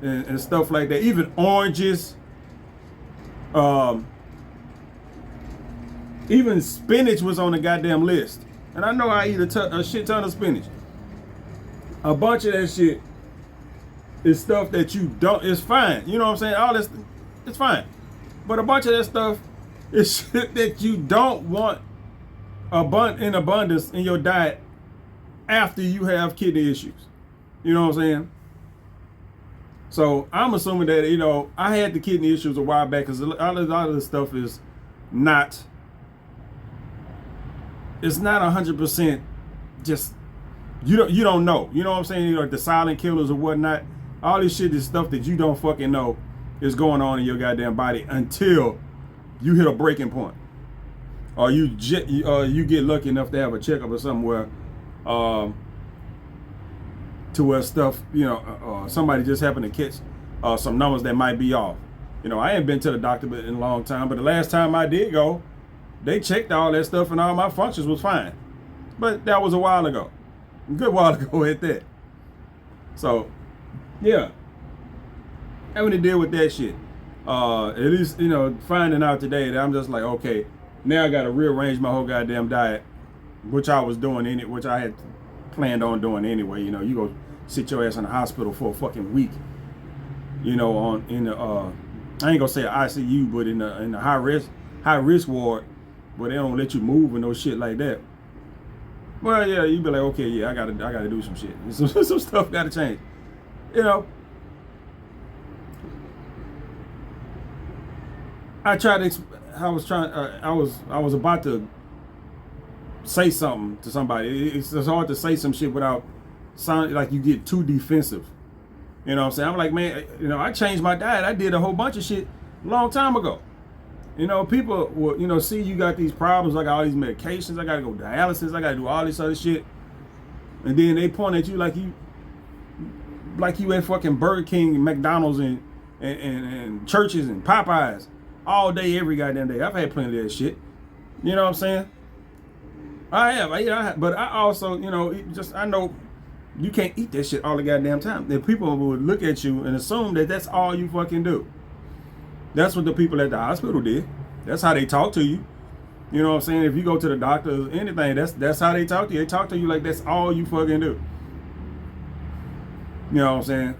and stuff like that. Even oranges. Even spinach was on the goddamn list. And I know I eat a shit ton of spinach. A bunch of that shit is stuff that you don't, it's fine. You know what I'm saying? All this, it's fine. But a bunch of that stuff is shit that you don't want in abundance in your diet after you have kidney issues. You know what I'm saying? So I'm assuming that, I had the kidney issues a while back, because a lot of this stuff is not, it's not 100% just, you don't know. You know what I'm saying? The silent killers or whatnot. All this shit is stuff that you don't fucking know is going on in your goddamn body until you hit a breaking point. Or you get lucky enough to have a checkup or somewhere to where stuff, somebody just happened to catch some numbers that might be off. You know, I ain't been to the doctor in a long time, but the last time I did go, they checked all that stuff and all my functions was fine. But that was a while ago. A good while ago at that. So, yeah. Having to deal with that shit. At least, you know, finding out today that I'm just like, okay, now I got to rearrange my whole goddamn diet, which I was doing in it, which I had planned on doing anyway. You know, you go sit your ass in the hospital for a fucking week. You know, in the I ain't gonna say ICU, but in the high risk ward, where they don't let you move and no shit like that. Well, yeah, you be like, okay, yeah, I gotta do some shit. Some stuff gotta change. You know, I was about to say something to somebody. It's hard to say some shit without sounding like you get too defensive. You know what I'm saying? I'm like, man, you know, I changed my diet. I did a whole bunch of shit a long time ago. You know, people will, you know, see you got these problems, I got all these medications, I gotta go dialysis, I gotta do all this other shit. And then they point at you like you at fucking Burger King and McDonald's and churches and Popeyes all day, every goddamn day. I've had plenty of that shit. You know what I'm saying? I have, but I also, you know, I know you can't eat that shit all the goddamn time. Then people would look at you and assume that that's all you fucking do. That's what the people at the hospital did. That's how they talk to you. You know what I'm saying? If you go to the doctor or anything, that's how they talk to you. They talk to you like that's all you fucking do. You know what I'm saying?